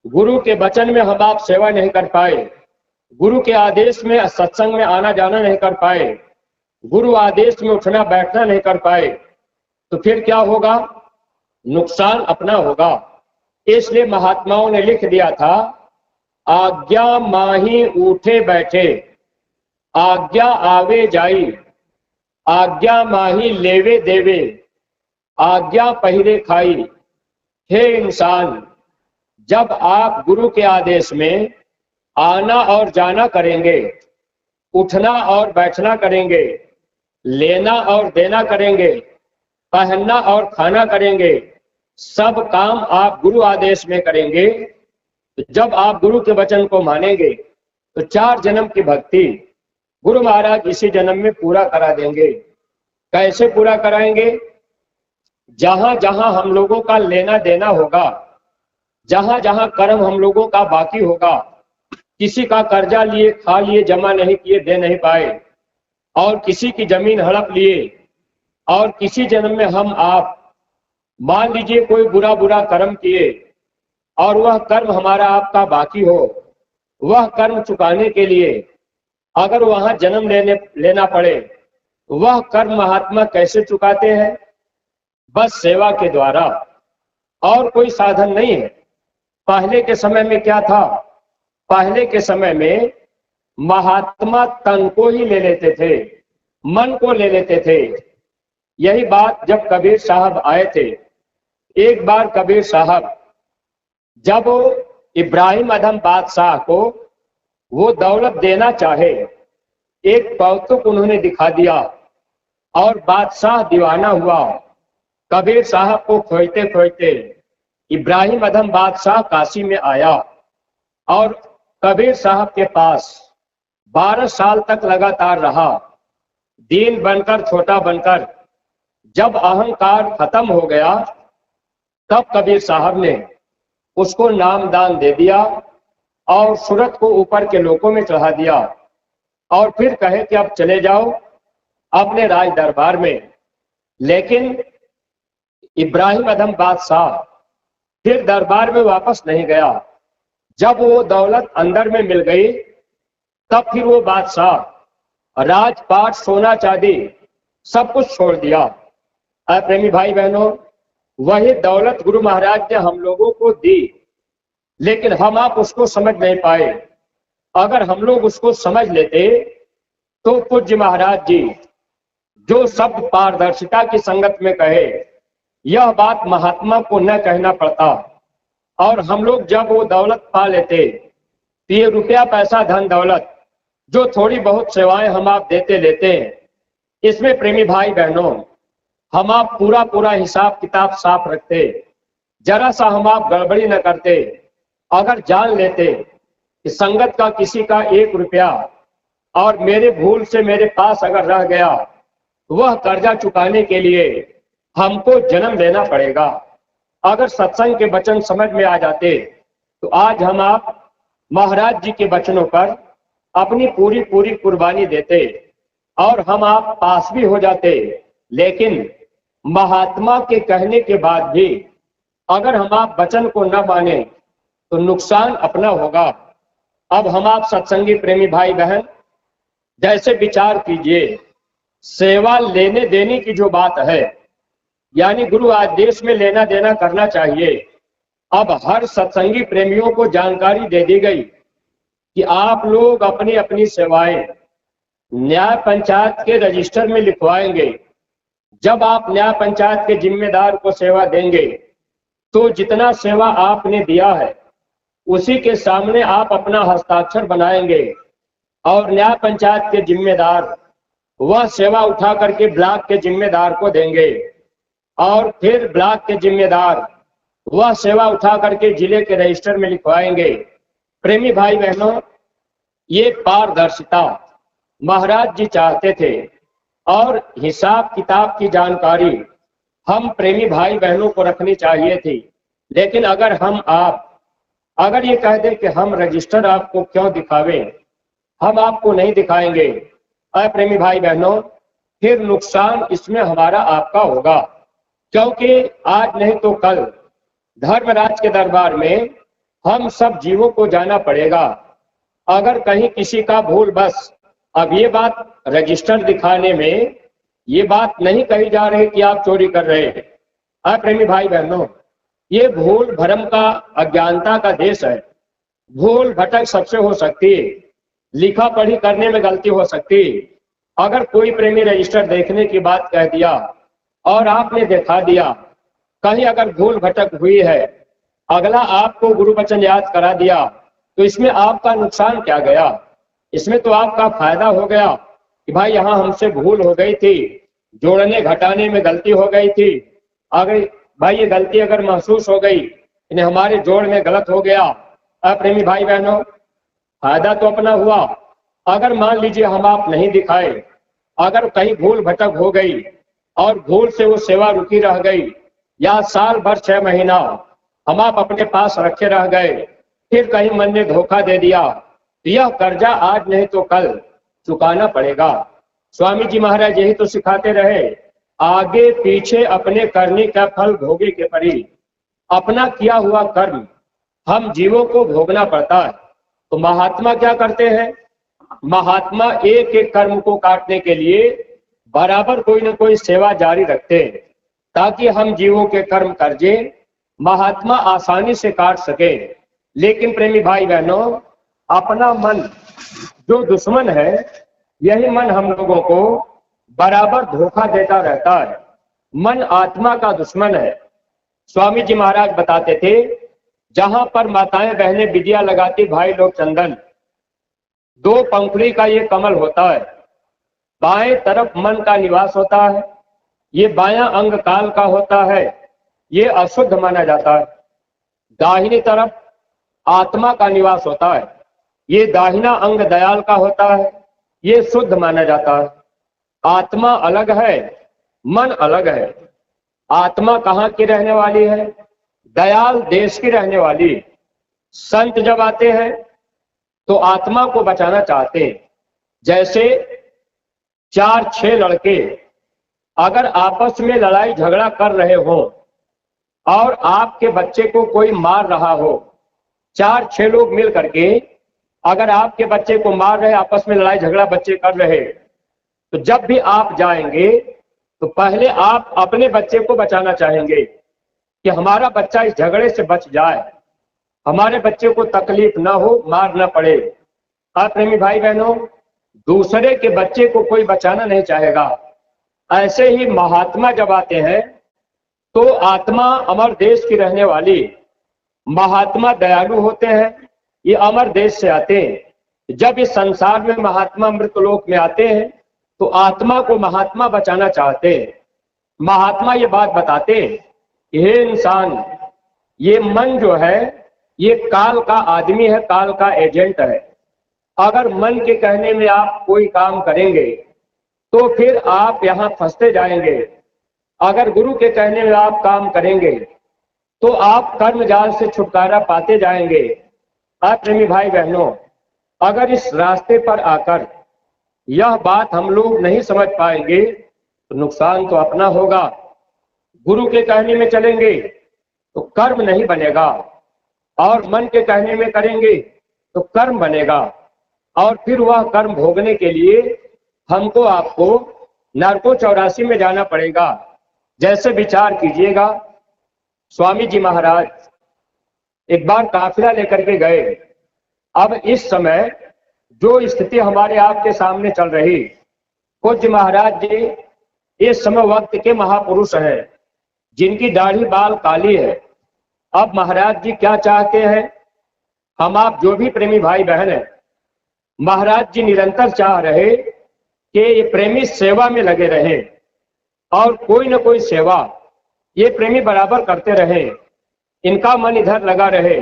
गुरु के वचन में हम आप सेवा नहीं कर पाए, गुरु के आदेश में सत्संग में आना जाना नहीं कर पाए, गुरु आदेश में उठना बैठना नहीं कर पाए, तो फिर क्या होगा? नुकसान अपना होगा। इसलिए महात्माओं ने लिख दिया था, आज्ञा माही उठे बैठे, आज्ञा आवे जाई, आज्ञा माही लेवे देवे, आज्ञा पहिरे खाई। हे इंसान, जब आप गुरु के आदेश में आना और जाना करेंगे, उठना और बैठना करेंगे, लेना और देना करेंगे, पहनना और खाना करेंगे, सब काम आप गुरु आदेश में करेंगे, तो जब आप गुरु के वचन को मानेंगे तो 4 जन्म की भक्ति गुरु महाराज इसी जन्म में पूरा करा देंगे। कैसे पूरा कराएंगे? जहां जहां हम लोगों का लेना देना होगा, जहां जहां कर्म हम लोगों का बाकी होगा, किसी का कर्जा लिए, खा लिए, जमा नहीं किए, दे नहीं पाए, और किसी की जमीन हड़प लिए, और किसी जन्म में हम आप मान लीजिए कोई बुरा कर्म किए, और वह कर्म हमारा आपका बाकी हो, वह कर्म चुकाने के लिए अगर वहां जन्म लेना पड़े, वह कर्म महात्मा कैसे चुकाते हैं? बस सेवा के द्वारा, और कोई साधन नहीं है। पहले के समय में क्या था? पहले के समय में महात्मा तन को ही ले लेते थे, मन को ले लेते थे। यही बात जब कबीर साहब आए थे, एक बार कबीर साहब जब इब्राहिम अदम बादशाह को वो दौलत देना चाहे, एक कौतुक उन्होंने दिखा दिया और बादशाह दीवाना हुआ। कबीर साहब को खोजते खोजते इब्राहिम अदम बादशाह काशी में आया और कबीर साहब के पास 12 साल तक लगातार रहा, दीन बनकर, छोटा बनकर। जब अहंकार खत्म हो गया, तब कबीर साहब ने उसको नामदान दे दिया और सूरत को ऊपर के लोकों में चढ़ा दिया और फिर कहे कि अब चले जाओ अपने राज दरबार में। लेकिन इब्राहिम अदम बादशाह फिर दरबार में वापस नहीं गया। जब वो दौलत अंदर में मिल गई, तब फिर वो बादशाह राजपाट, सोना चांदी सब कुछ छोड़ दिया। प्रेमी भाई बहनों, वही दौलत गुरु महाराज ने हम लोगों को दी, लेकिन हम आप उसको समझ नहीं पाए। अगर हम लोग उसको समझ लेते तो पूज्य महाराज जी जो शब्द पारदर्शिता की संगत में कहे, यह बात महात्मा को न कहना पड़ता। और हम लोग जब वो दौलत पा लेते, तो ये रुपया पैसा धन दौलत जो थोड़ी बहुत सेवाएं हम आप देते लेते हैं, इसमें प्रेमी भाई बहनों हम आप पूरा पूरा हिसाब किताब साफ रखते, जरा सा हम आप गड़बड़ी न करते। अगर जान लेते कि संगत का किसी का 1 रुपया और मेरे भूल से मेरे पास अगर रह गया, वह कर्जा चुकाने के लिए हमको जन्म लेना पड़ेगा। अगर सत्संग के वचन समझ में आ जाते, तो आज हम आप महाराज जी के वचनों पर अपनी पूरी पूरी कुर्बानी देते और हम आप पास भी हो जाते। लेकिन महात्मा के कहने के बाद भी अगर हम आप वचन को न माने, तो नुकसान अपना होगा। अब हम आप सत्संगी प्रेमी भाई बहन जैसे विचार कीजिए, सेवा लेने देने की जो बात है, यानी गुरु आदेश में लेना देना करना चाहिए। अब हर सत्संगी प्रेमियों को जानकारी दे दी गई कि आप लोग अपनी अपनी सेवाएं न्याय पंचायत के रजिस्टर में लिखवाएंगे। जब आप न्याय पंचायत के जिम्मेदार को सेवा देंगे, तो जितना सेवा आपने दिया है उसी के सामने आप अपना हस्ताक्षर बनाएंगे और न्याय पंचायत के जिम्मेदार वह सेवा उठा करके ब्लॉक के जिम्मेदार को देंगे और फिर ब्लॉक के जिम्मेदार वह सेवा उठा करके जिले के रजिस्टर में लिखवाएंगे। प्रेमी भाई बहनों, ये पारदर्शिता महाराज जी चाहते थे और हिसाब किताब की जानकारी हम प्रेमी भाई बहनों को रखनी चाहिए थी। लेकिन अगर हम आप अगर ये कह दें कि हम रजिस्टर आपको क्यों दिखावें, हम आपको नहीं दिखाएंगे, प्रेमी भाई बहनों, फिर नुकसान इसमें हमारा आपका होगा। क्योंकि आज नहीं तो कल धर्मराज के दरबार में हम सब जीवों को जाना पड़ेगा। अगर कहीं किसी का भूल बस, अब ये बात रजिस्टर दिखाने में ये बात नहीं कही जा रही कि आप चोरी कर रहे हैं। प्रेमी भाई बहनों, ये भूल भरम का, अज्ञानता का देश है। भूल भटक सबसे हो सकती है, लिखा पढ़ी करने में गलती हो सकती है। अगर कोई प्रेमी रजिस्टर देखने की बात कह दिया और आपने दिखा दिया, कहीं अगर भूल भटक हुई है, अगला आपको गुरु वचन याद करा दिया, तो इसमें आपका नुकसान क्या गया? इसमें तो आपका फायदा हो गया कि भाई यहाँ हमसे भूल हो गई थी, जोड़ने घटाने में गलती हो गई थी। अगर भाई ये गलती अगर महसूस हो गई, इन्हें हमारे जोड़ में गलत हो गया, प्रेमी भाई बहनों, फायदा तो अपना हुआ। अगर मान लीजिए हम आप नहीं दिखाए, अगर कहीं भूल भटक हो गई और भूल से वो सेवा रुकी रह गई, या साल भर 6 महीना हम आप अपने पास रखे रह गए, फिर कहीं मन ने धोखा दे दिया, तो यह कर्जा आज नहीं तो कल चुकाना पड़ेगा। स्वामी जी महाराज यही तो सिखाते रहे, आगे पीछे अपने करने का फल भोगे के परी। अपना किया हुआ कर्म हम जीवों को भोगना पड़ता है। तो महात्मा क्या करते हैं? महात्मा एक एक कर्म को काटने के लिए बराबर कोई ना कोई सेवा जारी रखते हैं, ताकि हम जीवों के कर्म कर्जे महात्मा आसानी से काट सके। लेकिन प्रेमी भाई बहनों, अपना मन जो दुश्मन है, यही मन हम लोगों को बराबर धोखा देता रहता है। मन आत्मा का दुश्मन है। स्वामी जी महाराज बताते थे, जहां पर माताएं बहनें विद्या लगाती, भाई लोग चंदन, दो पंखुड़ी का ये कमल होता है। बाएं तरफ मन का निवास होता है, ये बायां अंग काल का होता है, ये अशुद्ध माना जाता है। दाहिनी तरफ आत्मा का निवास होता है, ये दाहिना अंग दयाल का होता है, ये शुद्ध माना जाता है। आत्मा अलग है, मन अलग है। आत्मा कहाँ की रहने वाली है? दयाल देश की रहने वाली। संत जब आते हैं तो आत्मा को बचाना चाहते हैं। जैसे 4-6 लड़के अगर आपस में लड़ाई झगड़ा कर रहे हो और आपके बच्चे को कोई मार रहा हो, 4-6 लोग मिल करके अगर आपके बच्चे को मार रहे, आपस में लड़ाई झगड़ा बच्चे कर रहे, तो जब भी आप जाएंगे तो पहले आप अपने बच्चे को बचाना चाहेंगे कि हमारा बच्चा इस झगड़े से बच जाए, हमारे बच्चे को तकलीफ ना हो, मार ना पड़े। प्रेमी भाई बहनों, दूसरे के बच्चे को कोई बचाना नहीं चाहेगा। ऐसे ही महात्मा जब आते हैं तो आत्मा अमर देश की रहने वाली, महात्मा दयालु होते हैं, ये अमर देश से आते हैं। जब इस संसार में महात्मा मृतलोक में आते हैं तो आत्मा को महात्मा बचाना चाहते हैं। महात्मा ये बात बताते हैं, हे इंसान, ये मन जो है ये काल का आदमी है, काल का एजेंट है। अगर मन के कहने में आप कोई काम करेंगे तो फिर आप यहां फंसते जाएंगे। अगर गुरु के कहने में आप काम करेंगे तो आप कर्म जाल से छुटकारा पाते जाएंगे। प्रेमी भाई बहनों, अगर इस रास्ते पर आकर यह बात हम लोग नहीं समझ पाएंगे तो नुकसान तो अपना होगा। गुरु के कहने में चलेंगे तो कर्म नहीं बनेगा, और मन के कहने में करेंगे तो कर्म बनेगा, और फिर वह कर्म भोगने के लिए हमको आपको नरकों 84 में जाना पड़ेगा। जैसे विचार कीजिएगा, स्वामी जी महाराज एक बार काफिला लेकर के गए। अब इस समय जो स्थिति हमारे आपके सामने चल रही, पूज्य महाराज जी इस समय वक्त के महापुरुष हैं, जिनकी दाढ़ी बाल काली है। अब महाराज जी क्या चाहते हैं? हम आप जो भी प्रेमी भाई बहन हैं, महाराज जी निरंतर चाह रहे कि ये प्रेमी सेवा में लगे रहे, और कोई न कोई सेवा ये प्रेमी बराबर करते रहे, इनका मन इधर लगा रहे।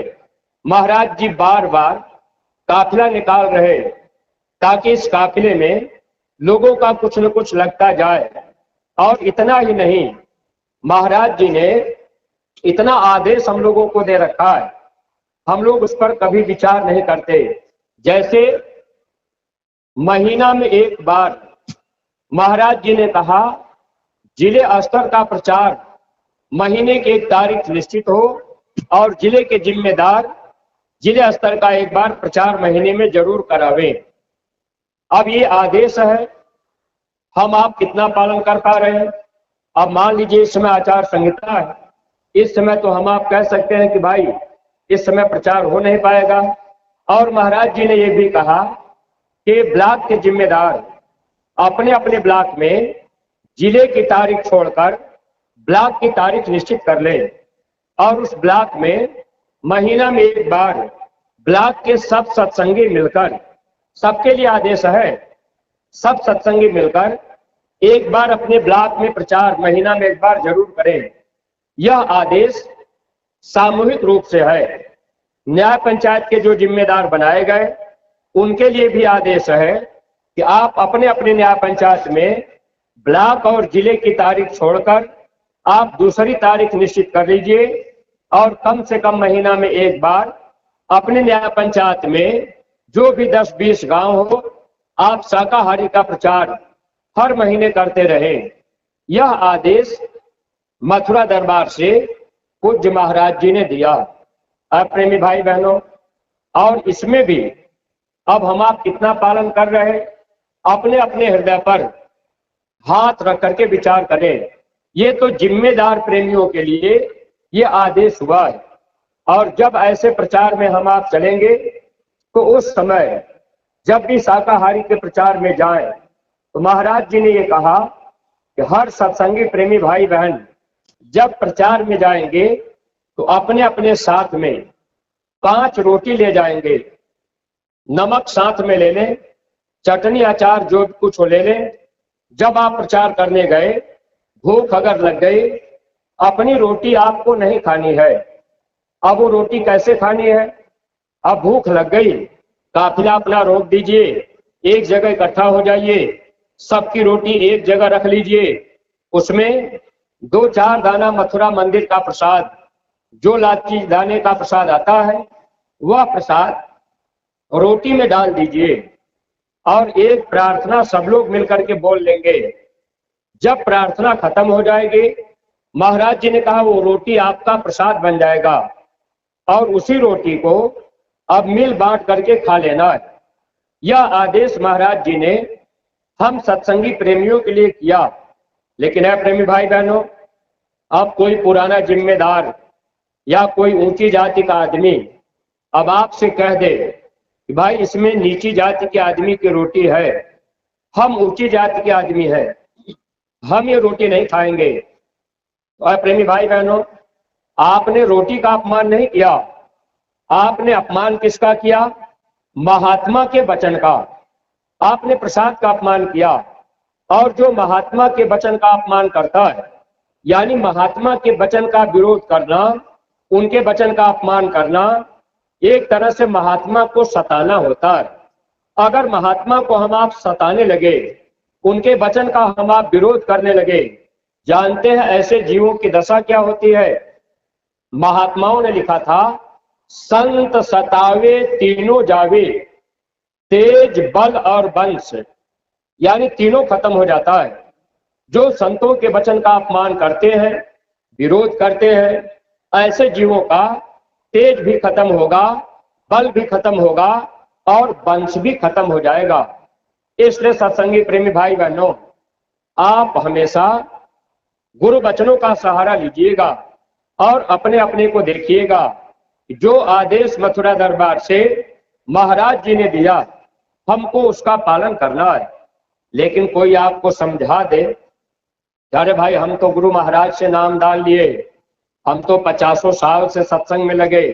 महाराज जी बार बार काफिला निकाल रहे ताकि इस काफिले में लोगों का कुछ न कुछ लगता जाए। और इतना ही नहीं, महाराज जी ने इतना आदेश हम लोगों को दे रखा है, हम लोग उस पर कभी विचार नहीं करते। जैसे महीना में एक बार महाराज जी ने कहा, जिले स्तर का प्रचार महीने की एक तारीख निश्चित हो और जिले के जिम्मेदार जिले स्तर का एक बार प्रचार महीने में जरूर करावें। अब ये आदेश है, हम आप कितना पालन कर पा रहे हैं? अब मान लीजिए इस समय आचार संहिता है, इस समय तो हम आप कह सकते हैं कि भाई इस समय प्रचार हो नहीं पाएगा। और महाराज जी ने यह भी कहा कि ब्लॉक के जिम्मेदार अपने अपने ब्लॉक में जिले की तारीख छोड़कर ब्लॉक की तारीख निश्चित कर लें, और उस ब्लॉक में महीना में एक बार ब्लॉक के सब सत्संगी मिलकर, सबके लिए आदेश है, सब सत्संगी मिलकर एक बार अपने ब्लॉक में प्रचार महीना में एक बार जरूर करें। यह आदेश सामूहिक रूप से है। न्याय पंचायत के जो जिम्मेदार बनाए गए उनके लिए भी आदेश है कि आप अपने अपने न्याय पंचायत में ब्लॉक और जिले की तारीख छोड़कर आप दूसरी तारीख निश्चित कर लीजिए, और कम से कम महीना में एक बार अपने न्याय पंचायत में जो भी 10-20 गांव हो, आप शाकाहारी का प्रचार हर महीने करते रहें। यह आदेश मथुरा दरबार से पूज्य महाराज जी ने दिया। प्रेमी भाई बहनों, और इसमें भी अब हम आप कितना पालन कर रहे हैं, अपने अपने हृदय पर हाथ रख करके विचार करें। ये तो जिम्मेदार प्रेमियों के लिए ये आदेश हुआ है। और जब ऐसे प्रचार में हम आप चलेंगे तो उस समय जब भी शाकाहारी के प्रचार में जाएं तो महाराज जी ने ये कहा कि हर सत्संगी प्रेमी भाई बहन जब प्रचार में जाएंगे तो अपने अपने साथ में 5 रोटी ले जाएंगे, नमक साथ में ले लें, चटनी अचार जो कुछ हो ले लें। जब आप प्रचार करने गए, भूख अगर लग गई, अपनी रोटी आपको नहीं खानी है। अब वो रोटी कैसे खानी है? अब भूख लग गई, काफिला अपना रोक दीजिए, एक जगह इकट्ठा हो जाइए, सबकी रोटी एक जगह रख लीजिए, उसमें 2-4 दाना मथुरा मंदिर का प्रसाद, जो लाची दाने का प्रसाद आता है, वह प्रसाद रोटी में डाल दीजिए और एक प्रार्थना सब लोग मिलकर के बोल लेंगे। जब प्रार्थना खत्म हो जाएगी, महाराज जी ने कहा वो रोटी आपका प्रसाद बन जाएगा और उसी रोटी को अब मिल बांट करके खा लेना है। यह आदेश महाराज जी ने हम सत्संगी प्रेमियों के लिए किया। लेकिन है प्रेमी भाई बहनों, अब कोई पुराना जिम्मेदार या कोई ऊंची जाति का आदमी अब आपसे कह दे कि भाई इसमें नीची जाति के आदमी की रोटी है, हम ऊंची जाति के आदमी हैं, हम ये रोटी नहीं खाएंगे। और प्रेमी भाई बहनों, आपने रोटी का अपमान नहीं किया, आपने अपमान किसका किया? महात्मा के वचन का। आपने प्रसाद का अपमान किया। और जो महात्मा के वचन का अपमान करता है, यानी महात्मा के वचन का विरोध करना, उनके वचन का अपमान करना, एक तरह से महात्मा को सताना होता है। अगर महात्मा को हम आप सताने लगे, उनके वचन का हम आप विरोध करने लगे, जानते हैं ऐसे जीवों की दशा क्या होती है? महात्माओं ने लिखा था, संत सतावे तीनों जावे, तेज बल और वंश, यानी तीनों खत्म हो जाता है। जो संतों के वचन का अपमान करते हैं, विरोध करते हैं, ऐसे जीवों का तेज भी खत्म होगा, बल भी खत्म होगा और वंश भी खत्म हो जाएगा। इसलिए सत्संगी प्रेमी भाई बहनों, आप हमेशा गुरु वचनों का सहारा लीजिएगा और अपने अपने को देखिएगा। जो आदेश मथुरा दरबार से महाराज जी ने दिया, हमको उसका पालन करना है। लेकिन कोई आपको समझा दे, अरे भाई हम तो गुरु महाराज से नाम दान लिए, हम तो 50 साल से सत्संग में लगे,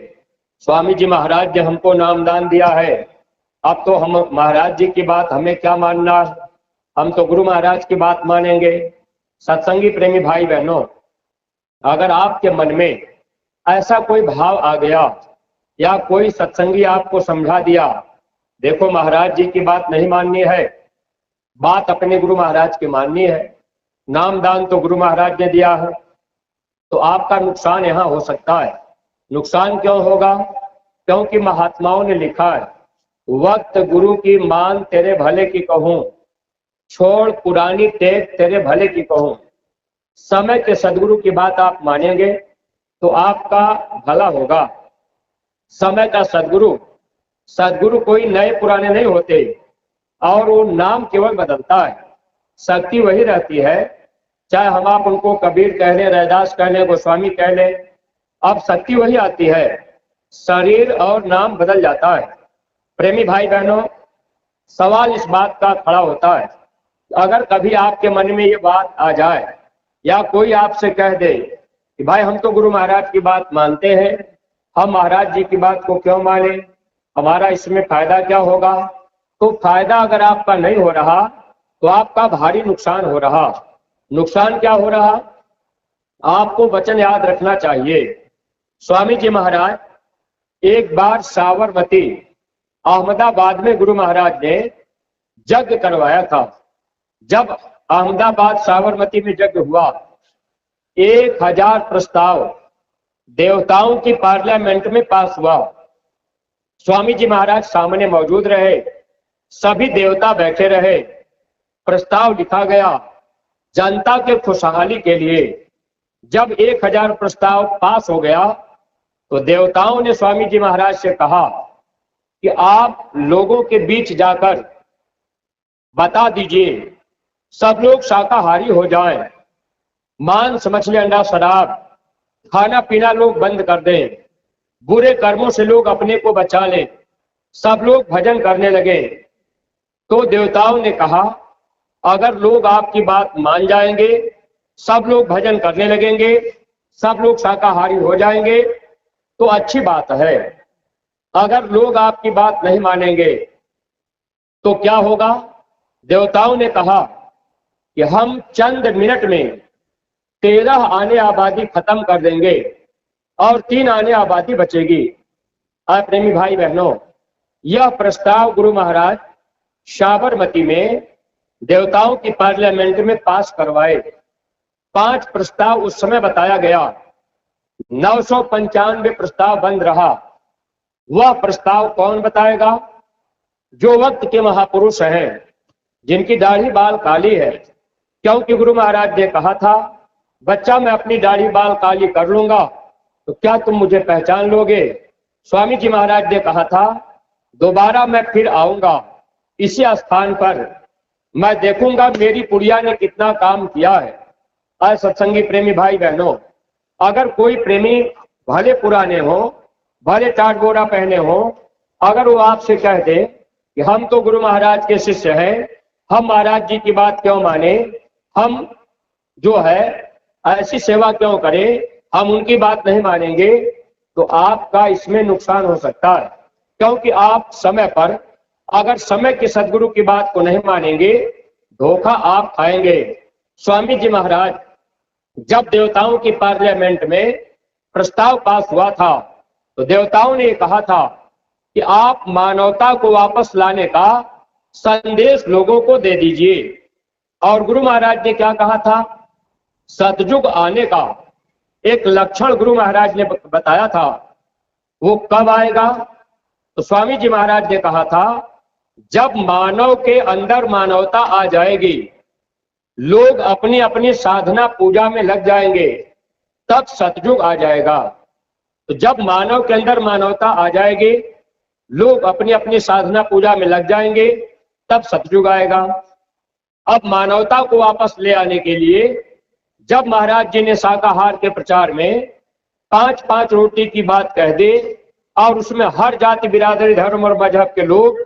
स्वामी जी महाराज ने हमको नामदान दिया है, अब तो हम महाराज जी की बात हमें क्या मानना, हम तो गुरु महाराज की बात मानेंगे। सत्संगी प्रेमी भाई बहनों, अगर आपके मन में ऐसा कोई भाव आ गया या कोई सत्संगी आपको समझा दिया, देखो महाराज जी की बात नहीं माननी है, बात अपने गुरु महाराज की माननी है, नामदान तो गुरु महाराज ने दिया है, तो आपका नुकसान यहाँ हो सकता है। नुकसान क्यों होगा? क्योंकि महात्माओं ने लिखा है, वक्त गुरु की मान तेरे भले की कहूं, छोड़ पुरानी टेक तेरे भले की कहूं। समय के सदगुरु की बात आप मानेंगे तो आपका भला होगा। समय का सदगुरु, सदगुरु कोई नए पुराने नहीं होते और वो नाम केवल बदलता है, शक्ति वही रहती है। चाहे हम आप उनको कबीर कह लें, रैदास कह लें, गोस्वामी कह लें, अब शक्ति वही आती है, शरीर और नाम बदल जाता है। प्रेमी भाई बहनों, सवाल इस बात का खड़ा होता है, अगर कभी आपके मन में ये बात आ जाए या कोई आपसे कह दे कि भाई हम तो गुरु महाराज की बात मानते हैं, हम महाराज जी की बात को क्यों माने, हमारा इसमें फायदा क्या होगा? तो फायदा अगर आपका नहीं हो रहा तो आपका भारी नुकसान हो रहा। नुकसान क्या हो रहा? आपको वचन याद रखना चाहिए। स्वामी जी महाराज एक बार साबरमती अहमदाबाद में गुरु महाराज ने यज्ञ करवाया था। जब अहमदाबाद साबरमती में यज्ञ हुआ, 1000 प्रस्ताव देवताओं की पार्लियामेंट में पास हुआ। स्वामी जी महाराज सामने मौजूद रहे, सभी देवता बैठे रहे, प्रस्ताव लिखा गया जनता के खुशहाली के लिए। जब 1000 प्रस्ताव पास हो गया तो देवताओं ने स्वामी जी महाराज से कहा कि आप लोगों के बीच जाकर बता दीजिए, सब लोग शाकाहारी हो जाएं, मांस मछली अंडा शराब खाना पीना लोग बंद कर दें, बुरे कर्मों से लोग अपने को बचा लें, सब लोग भजन करने लगे। तो देवताओं ने कहा, अगर लोग आपकी बात मान जाएंगे, सब लोग भजन करने लगेंगे, सब लोग शाकाहारी हो जाएंगे तो अच्छी बात है। अगर लोग आपकी बात नहीं मानेंगे तो क्या होगा? देवताओं ने कहा कि हम चंद मिनट में 13 आने आबादी खत्म कर देंगे और 3 आने आबादी बचेगी। प्रेमी भाई बहनों, यह प्रस्ताव गुरु महाराज साबरमती में देवताओं की पार्लियामेंट में पास करवाए। 5 प्रस्ताव उस समय बताया गया, 995 प्रस्ताव बंद रहा। वह प्रस्ताव कौन बताएगा? जो वक्त के महापुरुष हैं, जिनकी दाढ़ी बाल काली है, क्योंकि गुरु महाराज ने कहा था, बच्चा मैं अपनी दाढ़ी बाल काली कर लूंगा तो क्या तुम मुझे पहचान लोगे? स्वामी जी महाराज ने कहा था, दोबारा मैं फिर आऊंगा इसी स्थान पर, मैं देखूंगा मेरी पुड़िया ने कितना काम किया है। सत्संगी प्रेमी भाई बहनों, अगर कोई प्रेमी भले पुराने हो, भले टाट बोरा पहने हो, अगर वो आपसे कह दे कि हम तो गुरु महाराज के शिष्य हैं, हम महाराज जी की बात क्यों माने, हम जो है ऐसी सेवा क्यों करें, हम उनकी बात नहीं मानेंगे, तो आपका इसमें नुकसान हो सकता है। क्योंकि आप समय पर अगर समय के सदगुरु की बात को नहीं मानेंगे, धोखा आप खाएंगे। स्वामी जी महाराज जब देवताओं की पार्लियामेंट में प्रस्ताव पास हुआ था तो देवताओं ने कहा था कि आप मानवता को वापस लाने का संदेश लोगों को दे दीजिए। और गुरु महाराज ने क्या कहा था? सतयुग आने का एक लक्षण गुरु महाराज ने बताया था। वो कब आएगा? तो स्वामी जी महाराज ने कहा था, जब मानव के अंदर मानवता आ जाएगी, लोग अपनी अपनी साधना पूजा में लग जाएंगे, तब सतयुग आ जाएगा। तो जब मानव के अंदर मानवता आ जाएगी, लोग अपनी अपनी साधना पूजा में लग जाएंगे, तब सतयुग आएगा। अब मानवता को वापस ले आने के लिए जब महाराज जी ने शाकाहार के प्रचार में 5-5 रोटी की बात कह दी और उसमें हर जाति बिरादरी धर्म और मजहब के लोग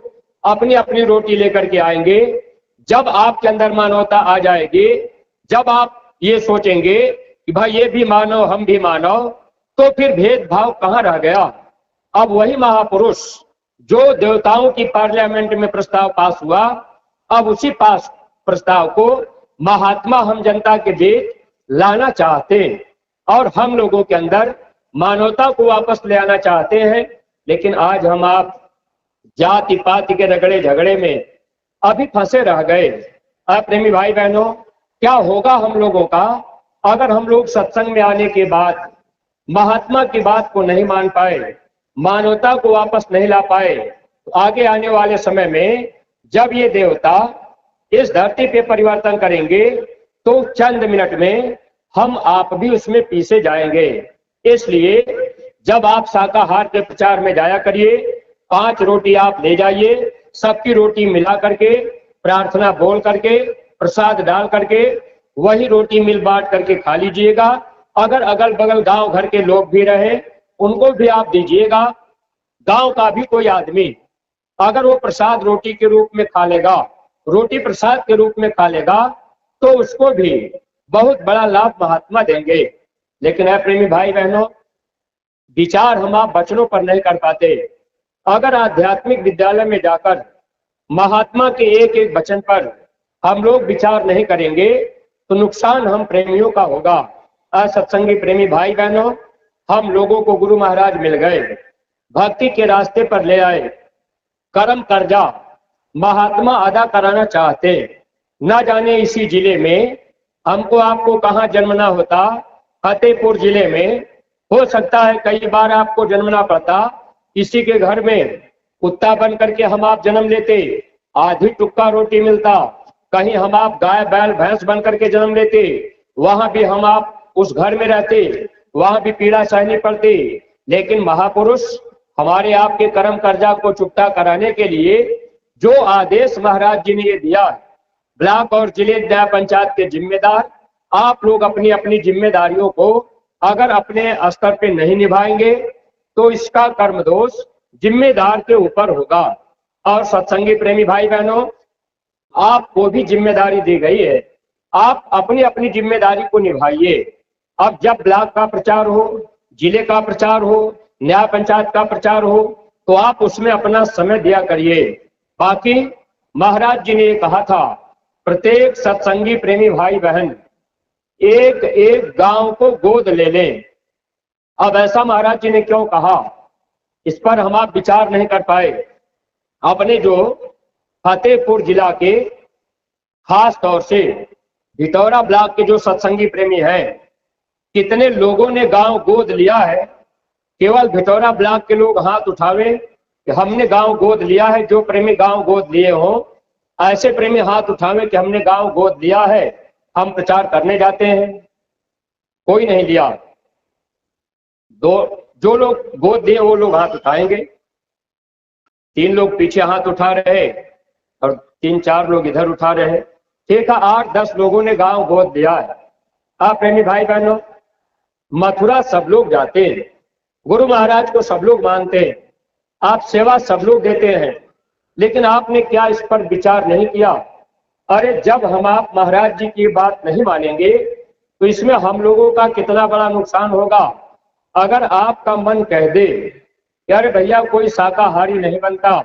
अपनी अपनी रोटी लेकर के आएंगे, जब आपके अंदर मानवता आ जाएगी, जब आप ये सोचेंगे कि भाई ये भी मानव हम भी मानव, तो फिर भेदभाव कहाँ रह गया? अब वही महापुरुष जो देवताओं की पार्लियामेंट में प्रस्ताव पास हुआ, अब उसी पास प्रस्ताव को महात्मा हम जनता के बीच लाना चाहते हैं और हम लोगों के अंदर मानवता को वापस ले आना चाहते हैं। लेकिन आज हम आप जाति पाति के रगड़े झगड़े में अभी फंसे रह गए। प्रेमी भाई बहनों, क्या होगा हम लोगों का अगर हम लोग सत्संग में आने के बाद महात्मा की बात को नहीं मान पाए, मानवता को वापस नहीं ला पाए? तो आगे आने वाले समय में जब ये देवता इस धरती पे परिवर्तन करेंगे तो चंद मिनट में हम आप भी उसमें पीछे जाएंगे। इसलिए जब आप शाकाहार के प्रचार में जाया करिए, 5 रोटी आप ले जाइए, सबकी रोटी मिला करके, प्रार्थना बोल करके, प्रसाद डाल करके वही रोटी मिल बांट करके खा लीजिएगा। अगर अगल बगल गांव घर के लोग भी रहे, उनको भी आप दीजिएगा। गांव का भी कोई आदमी अगर वो प्रसाद रोटी के रूप में खा लेगा, रोटी प्रसाद के रूप में खा लेगा, तो उसको भी बहुत बड़ा लाभ महात्मा देंगे। लेकिन प्रेमी भाई बहनों, विचार हम आप वचनों पर नहीं कर पाते। अगर आध्यात्मिक विद्यालय में जाकर महात्मा के एक एक वचन पर हम लोग विचार नहीं करेंगे तो नुकसान हम प्रेमियों का होगा। सत्संगी प्रेमी भाई बहनों, हम लोगों को गुरु महाराज मिल गए, भक्ति के रास्ते पर ले आए, कर्म कर्जा महात्मा अदा कराना चाहते। न जाने इसी जिले में हमको आपको कहाँ जन्मना होता, फतेहपुर जिले में हो सकता है कई बार आपको जन्मना पड़ता, किसी के घर में कुत्ता बन करके हम आप जन्म लेते, आधी टुक्का रोटी मिलता। कहीं हम आप गाय बैल भैंस बन करके जन्म लेते, वहां भी हम आप उस घर में रहते, वहां भी पीड़ा सहनी पड़ती। लेकिन महापुरुष हमारे आपके कर्म कर्जा को चुकता कराने के लिए जो आदेश महाराज जी ने ये दिया है, ब्लॉक और जिले न्याय पंचायत के जिम्मेदार आप लोग अपनी अपनी जिम्मेदारियों को अगर अपने स्तर पे नहीं निभाएंगे तो इसका कर्म दोष जिम्मेदार के ऊपर होगा। और सत्संगी प्रेमी भाई बहनों, आपको भी जिम्मेदारी दी गई है, आप अपनी अपनी जिम्मेदारी को निभाइए। अब जब ब्लॉक का प्रचार हो, जिले का प्रचार हो, न्याय पंचायत का प्रचार हो, तो आप उसमें अपना समय दिया करिए। बाकी महाराज जी ने कहा था प्रत्येक सत्संगी प्रेमी भाई बहन एक एक गांव को गोद ले लें। अब ऐसा महाराज जी ने क्यों कहा, इस पर हम आप विचार नहीं कर पाए। अपने जो फतेहपुर जिला के खास तौर से भितौरा ब्लॉक के जो सत्संगी प्रेमी हैं, कितने लोगों ने गांव गोद लिया है। केवल भितौरा ब्लॉक के लोग हाथ उठावे कि हमने गांव गोद लिया है। जो प्रेमी गांव गोद लिए हो, ऐसे प्रेमी हाथ उठावे कि हमने गांव गोद लिया है, हम प्रचार करने जाते हैं। कोई नहीं लिया। जो लोग गोद दिए वो लोग हाथ उठाएंगे। 3 लोग पीछे हाथ उठा रहे और 3-4 लोग इधर उठा रहे। ठीक है, 8-10 लोगों ने गांव गोद लिया है। आप प्रेमी भाई बहनों, मथुरा सब लोग जाते हैं, गुरु महाराज को सब लोग मानते हैं, आप सेवा सब लोग देते हैं, लेकिन आपने क्या इस पर विचार नहीं किया? अरे जब हम आप महाराज जी की बात नहीं मानेंगे तो इसमें हम लोगों का कितना बड़ा नुकसान होगा। अगर आपका मन कह दे कि अरे भैया कोई शाकाहारी नहीं बनता,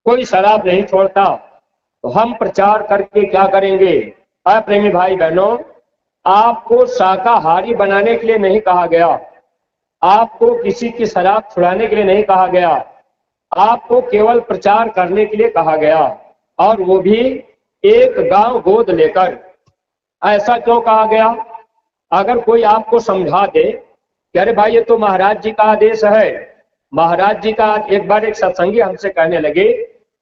कोई शराब नहीं छोड़ता, तो हम प्रचार करके क्या करेंगे? प्रेमी भाई बहनों, आपको शाकाहारी बनाने के लिए नहीं कहा गया, आपको किसी की शराब छुड़ाने के लिए नहीं कहा गया, आपको केवल प्रचार करने के लिए कहा गया, और वो भी एक गांव गोद लेकर। ऐसा क्यों कहा गया? अगर कोई आपको समझा दे कि अरे भाई ये तो महाराज जी का आदेश है, महाराज जी का, एक बार एक सत्संगी हमसे कहने लगे,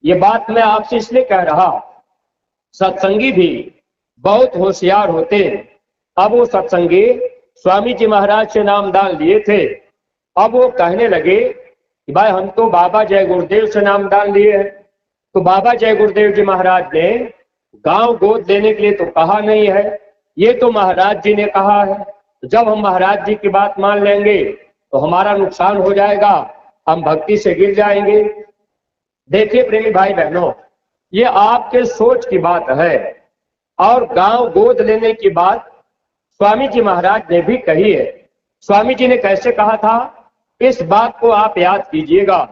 ये बात मैं आपसे इसलिए कह रहा, सत्संगी भी बहुत होशियार होते हैं। अब वो सत्संगी स्वामी जी महाराज से नामदान लिए थे, अब वो कहने लगे कि भाई हम तो बाबा जय गुरुदेव से नामदान लिए हैं। तो बाबा जय गुरुदेव जी महाराज ने गांव गोद देने के लिए तो कहा नहीं है, ये तो महाराज जी ने कहा है। तो जब हम महाराज जी की बात मान लेंगे तो हमारा नुकसान हो जाएगा, हम भक्ति से गिर जाएंगे। देखिए प्रेमी भाई बहनों, ये आपके सोच की बात है, और गांव गोद लेने की बात स्वामी जी महाराज ने भी कही है। स्वामी जी ने कैसे कहा था, इस बात को आप याद कीजिएगा।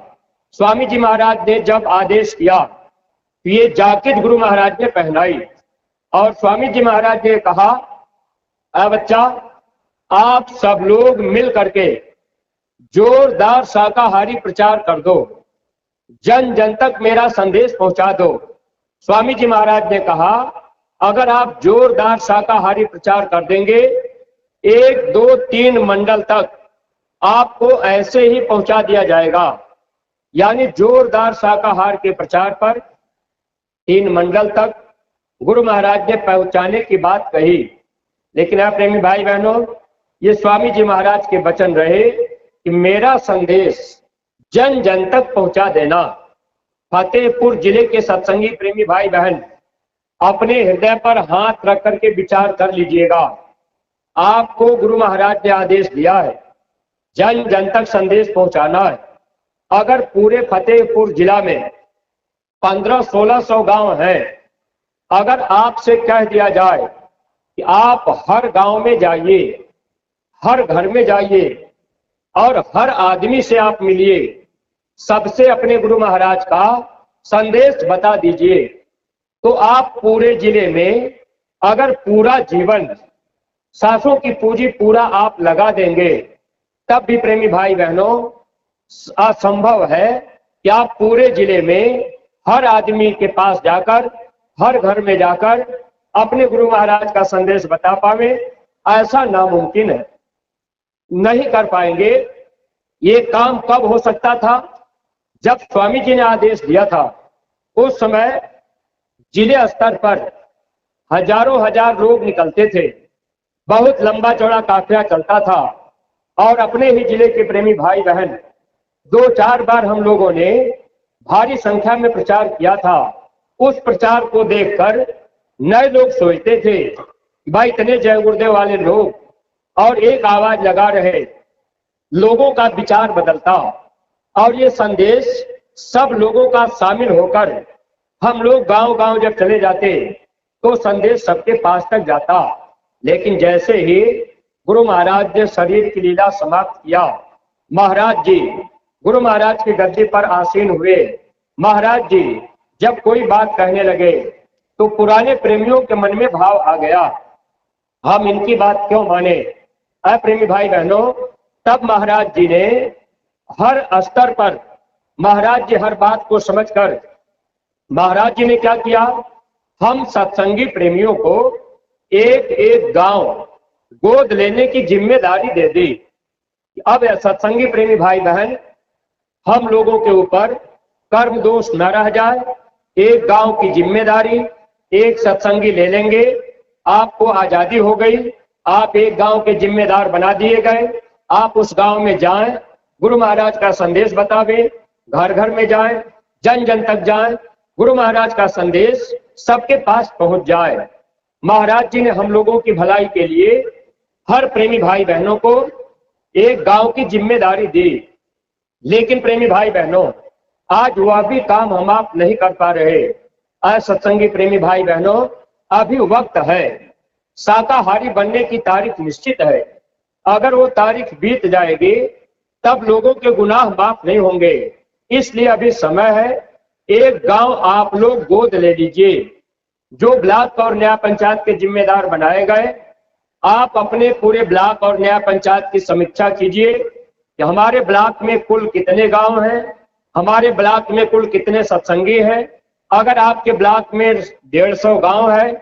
स्वामी जी महाराज ने जब आदेश किया तो ये जाकेट गुरु महाराज ने पहनाई, और स्वामी जी महाराज ने कहा, बच्चा आप सब लोग मिल करके जोरदार शाकाहारी प्रचार कर दो, जन जन तक मेरा संदेश पहुंचा दो। स्वामी जी महाराज ने कहा, अगर आप जोरदार शाकाहारी प्रचार कर देंगे, 1, 2, 3 मंडल तक आपको ऐसे ही पहुंचा दिया जाएगा। यानी जोरदार शाकाहार के प्रचार पर 3 मंडल तक गुरु महाराज ने पहुंचाने की बात कही। लेकिन आप प्रेमी भाई बहनों, ये स्वामी जी महाराज के वचन रहे कि मेरा संदेश जन जन तक पहुंचा देना। फतेहपुर जिले के सत्संगी प्रेमी भाई बहन, अपने हृदय पर हाथ रख करके विचार कर लीजिएगा। आपको गुरु महाराज ने आदेश दिया है, जन जन तक संदेश पहुंचाना है। अगर पूरे फतेहपुर जिला में 1500-1600 गांव हैं, अगर आपसे कह दिया जाए कि आप हर गांव में जाइए, हर घर में जाइए और हर आदमी से आप मिलिए, सबसे अपने गुरु महाराज का संदेश बता दीजिए, तो आप पूरे जिले में अगर पूरा जीवन सांसों की पूंजी पूरा आप लगा देंगे, तब भी प्रेमी भाई बहनों असंभव है कि आप पूरे जिले में हर आदमी के पास जाकर, हर घर में जाकर अपने गुरु महाराज का संदेश बता पावे। ऐसा नामुमकिन है, नहीं कर पाएंगे। ये काम कब हो सकता था? जब स्वामी जी ने आदेश दिया था, उस समय जिले स्तर पर हजारों हजार लोग निकलते थे, बहुत लंबा चौड़ा काफिला चलता था। और अपने ही जिले के प्रेमी भाई बहन 2-4 बार हम लोगों ने भारी संख्या में प्रचार किया था। उस प्रचार को देखकर नए लोग सोचते थे कि भाई इतने जय गुरुदेव वाले लोग और एक आवाज लगा रहे, लोगों का विचार बदलता और ये संदेश सब लोगों का शामिल होकर हम लोग गांव-गांव जब चले जाते तो संदेश सबके पास तक जाता। लेकिन जैसे ही गुरु महाराज ने शरीर की लीला समाप्त किया, महाराज जी गुरु महाराज की गद्दी पर आसीन हुए, महाराज जी जब कोई बात कहने लगे तो पुराने प्रेमियों के मन में भाव आ गया, हम इनकी बात क्यों माने। प्रेमी भाई बहनों, तब महाराज जी ने हर स्तर पर महाराज जी हर बात को समझकर महाराज जी ने क्या किया, हम सत्संगी प्रेमियों को एक एक गांव गोद लेने की जिम्मेदारी दे दी। अब सत्संगी प्रेमी भाई बहन, हम लोगों के ऊपर कर्म दोष न रह जाए, एक गांव की जिम्मेदारी एक सत्संगी ले लेंगे, आपको आजादी हो गई, आप एक गांव के जिम्मेदार बना दिए गए। आप उस गांव में जाएं, गुरु महाराज का संदेश बतावें, घर घर में जाएं, जन जन तक जाएं, गुरु महाराज का संदेश सबके पास पहुंच जाए। महाराज जी ने हम लोगों की भलाई के लिए हर प्रेमी भाई बहनों को एक गांव की जिम्मेदारी दी। लेकिन प्रेमी भाई बहनों, आज वह भी काम हम आप नहीं कर पा रहे। आज सत्संगी प्रेमी भाई बहनों, अभी वक्त है, शाकाहारी बनने की तारीख निश्चित है। अगर वो तारीख बीत जाएगी तब लोगों के गुनाह माफ नहीं होंगे। इसलिए अभी समय है, एक गांव आप लोग गोद ले लीजिए। जो ब्लॉक और न्याय पंचायत के जिम्मेदार बनाए गए, आप अपने पूरे ब्लॉक और न्याय पंचायत की समीक्षा कीजिए कि हमारे ब्लॉक में कुल कितने गांव हैं, हमारे ब्लॉक में कुल कितने सत्संगी हैं। अगर आपके ब्लॉक में 150 गांव है,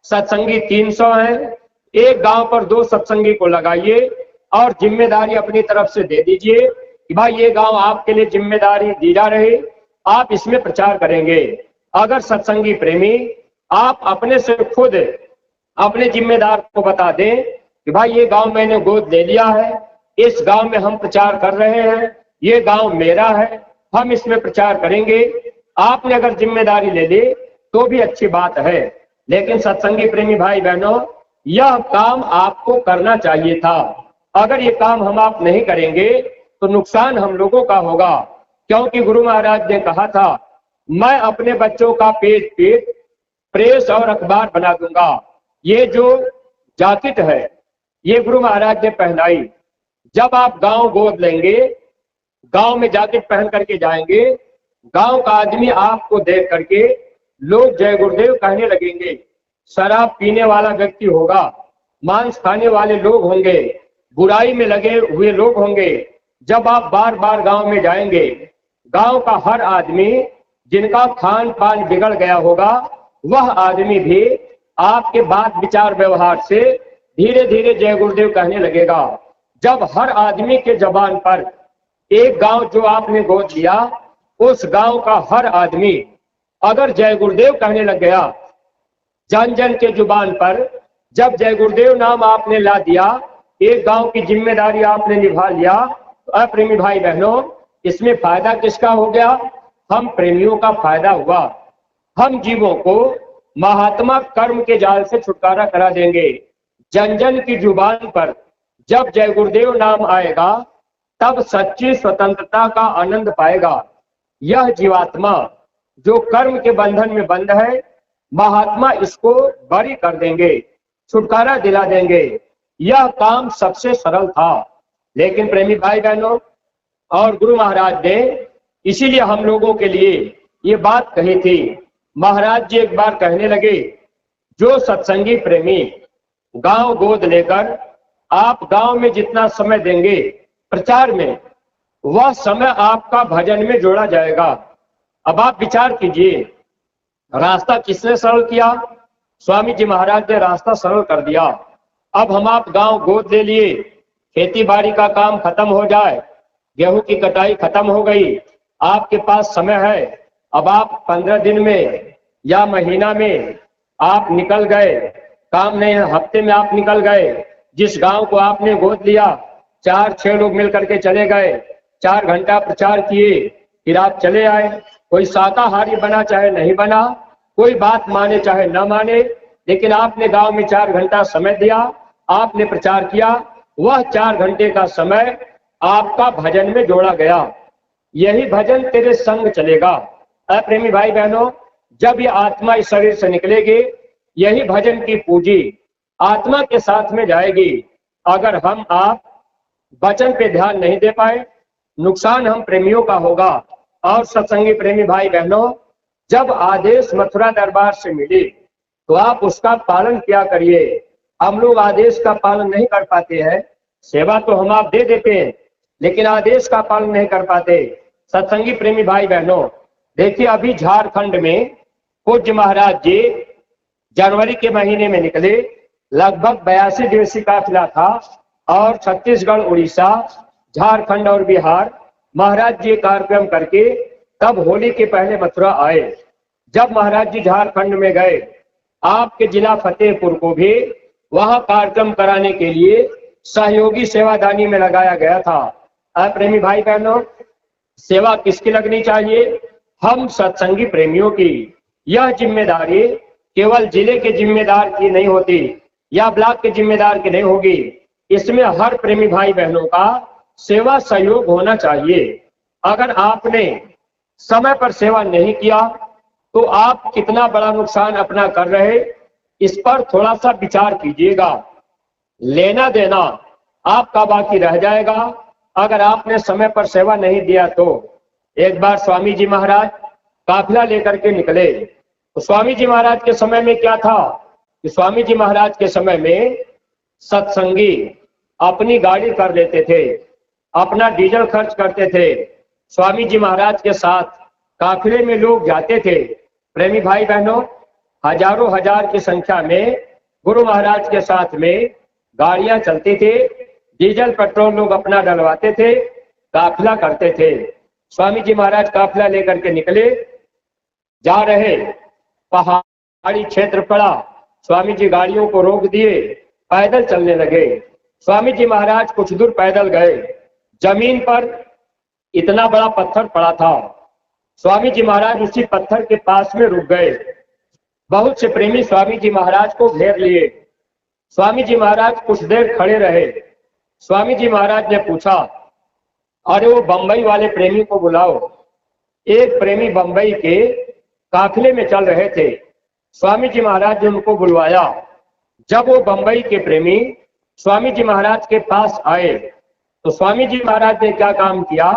सत्संगी 300 हैं, एक गांव पर 2 सत्संगी को लगाइए और जिम्मेदारी अपनी तरफ से दे दीजिए कि भाई ये गांव आपके लिए जिम्मेदारी दी जा रही, आप इसमें प्रचार करेंगे। अगर सत्संगी प्रेमी आप अपने से खुद अपने जिम्मेदार को बता दें कि भाई ये गांव मैंने गोद ले लिया है, इस गांव में हम प्रचार कर रहे हैं, ये गांव मेरा है, हम इसमें प्रचार करेंगे, आपने अगर जिम्मेदारी ले ली तो भी अच्छी बात है। लेकिन सत्संगी प्रेमी भाई बहनों, यह काम आपको करना चाहिए था। अगर ये काम हम आप नहीं करेंगे तो नुकसान हम लोगों का होगा, क्योंकि गुरु महाराज ने कहा था, मैं अपने बच्चों का पेट पेट प्रेस और अखबार बना दूंगा। ये जो जैकेट है ये गुरु महाराज ने पहनाई। जब आप गांव गोद लेंगे, गांव में जैकेट पहन करके जाएंगे, गांव का आदमी आपको देख करके लोग जय गुरुदेव कहने लगेंगे। शराब पीने वाला व्यक्ति होगा, मांस खाने वाले लोग होंगे, बुराई में लगे हुए लोग होंगे। जब आप बार बार गांव में जाएंगे, गांव का हर आदमी जिनका खान पान बिगड़ गया होगा, वह आदमी भी आपके बात विचार व्यवहार से धीरे धीरे जय गुरुदेव कहने लगेगा। जब हर आदमी के जबान पर एक गांव जो आपने गोद लिया, उस गांव का हर आदमी अगर जय गुरुदेव कहने लग गया, जन जन के जुबान पर जब जय गुरुदेव नाम आपने ला दिया, एक गांव की जिम्मेदारी आपने निभा लिया, तो प्रेमी भाई बहनों, इसमें फायदा किसका हो गया? हम प्रेमियों का फायदा हुआ। हम जीवों को महात्मा कर्म के जाल से छुटकारा करा देंगे। जन जन की जुबान पर जब जय गुरुदेव नाम आएगा, तब सच्ची स्वतंत्रता का आनंद पाएगा। यह जीवात्मा जो कर्म के बंधन में बंद है, महात्मा इसको बरी कर देंगे, छुटकारा दिला देंगे। यह काम सबसे सरल था। लेकिन प्रेमी भाई बहनों और गुरु महाराज ने इसीलिए हम लोगों के लिए ये बात कही थी। महाराज जी एक बार कहने लगे, जो सत्संगी प्रेमी गांव गोद लेकर आप गांव में जितना समय देंगे प्रचार में, वह समय आपका भजन में जोड़ा जाएगा। अब आप विचार कीजिए, रास्ता किसने सरल किया? स्वामी जी महाराज ने रास्ता सरल कर दिया। अब हम आप गांव गोद ले लिए, खेती बाड़ी का काम खत्म हो जाए, गेहूं की कटाई खत्म हो गई, आपके पास समय है। अब आप 15 दिन में या महीना में आप निकल गए, काम नहीं, हफ्ते में आप निकल गए। जिस गांव को आपने गोद लिया 4-6 लोग मिल करके चले गए, 4 घंटा प्रचार किए, फिर आप चले आए। कोई शाकाहारी बना चाहे नहीं बना, कोई बात माने चाहे न माने, लेकिन आपने गांव में 4 घंटा समय दिया, आपने प्रचार किया। वह 4 घंटे का समय आपका भजन में जोड़ा गया। यही भजन तेरे संग चलेगा। प्रेमी भाई बहनों, जब ये आत्मा इस शरीर से निकलेगी, यही भजन की पूंजी आत्मा के साथ में जाएगी। अगर हम आप वचन पे ध्यान नहीं दे पाए, नुकसान हम प्रेमियों का होगा। और सत्संगी प्रेमी भाई बहनों, जब आदेश मथुरा दरबार से मिले तो आप उसका पालन किया करिए। हम लोग आदेश का पालन नहीं कर पाते हैं। सेवा तो हम आप दे देते हैं, लेकिन आदेश का पालन नहीं कर पाते। सत्संगी प्रेमी भाई बहनों, देखिए अभी झारखंड में पूज्य महाराज जी जनवरी के महीने में निकले, लगभग 82 दिवसीय काफिला था, और छत्तीसगढ़, उड़ीसा, झारखंड और बिहार महाराज जी कार्यक्रम करके तब होली के पहले मथुरा आए। जब महाराज जी झारखंड में गए, आपके जिला फतेहपुर को भी वहां कार्यक्रम कराने के लिए सहयोगी सेवादानी में लगाया गया था। प्रेमी भाई बहनों, सेवा किसकी लगनी चाहिए? हम सत्संगी प्रेमियों की। यह जिम्मेदारी केवल जिले के जिम्मेदार की नहीं होती या ब्लॉक के जिम्मेदार की नहीं होगी। इसमें हर प्रेमी भाई बहनों का सेवा सहयोग होना चाहिए। अगर आपने समय पर सेवा नहीं किया तो आप कितना बड़ा नुकसान अपना कर रहे, इस पर थोड़ा सा विचार कीजिएगा। लेना देना आपका बाकी रह जाएगा अगर आपने समय पर सेवा नहीं दिया तो। एक बार स्वामी जी महाराज काफिला लेकर के निकले, तो स्वामी जी महाराज के समय में क्या था कि स्वामी जी महाराज के समय में सत्संगी अपनी गाड़ी कर लेते थे, अपना डीजल खर्च करते थे। स्वामी जी महाराज के साथ काफिले में लोग जाते थे। प्रेमी भाई बहनों, हजारों हजार की संख्या में गुरु महाराज के साथ में गाड़ियां चलती थी, डीजल पेट्रोल लोग अपना डलवाते थे, काफिला करते थे। स्वामी जी महाराज काफिला लेकर के निकले, जा रहे, पहाड़ी क्षेत्र पड़ा, स्वामी जी गाड़ियों को रोक दिए, पैदल चलने लगे। स्वामी जी महाराज कुछ दूर पैदल गए, जमीन पर इतना बड़ा पत्थर पड़ा था। स्वामी जी महाराज उसी पत्थर के पास में रुक गए। बहुत से प्रेमी स्वामी जी महाराज को घेर लिए। स्वामी जी महाराज कुछ देर खड़े रहे। स्वामी जी महाराज ने पूछा, अरे वो बंबई वाले प्रेमी को बुलाओ। एक प्रेमी बंबई के काफिले में चल रहे थे। स्वामी जी महाराज ने उनको बुलवाया। जब वो बंबई के प्रेमी स्वामी जी महाराज के पास आए तो स्वामी जी महाराज ने क्या काम किया,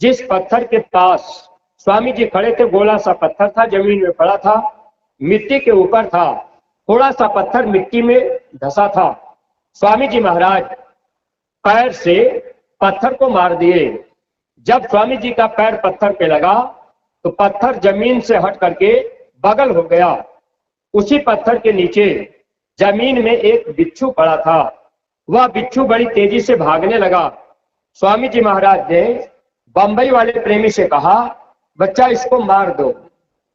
जिस पत्थर के पास स्वामी जी खड़े थे, गोला सा पत्थर था, जमीन में पड़ा था, मिट्टी के ऊपर था, थोड़ा सा पत्थर मिट्टी में धंसा था। स्वामी जी महाराज पैर से पत्थर को मार दिए। जब स्वामी जी का पैर पत्थर पे लगा तो पत्थर जमीन से हट करके बगल हो गया। उसी पत्थर के नीचे जमीन में एक बिच्छू पड़ा था। वह बिच्छू बड़ी तेजी से भागने लगा। स्वामी जी महाराज ने बंबई वाले प्रेमी से कहा, बच्चा इसको मार दो,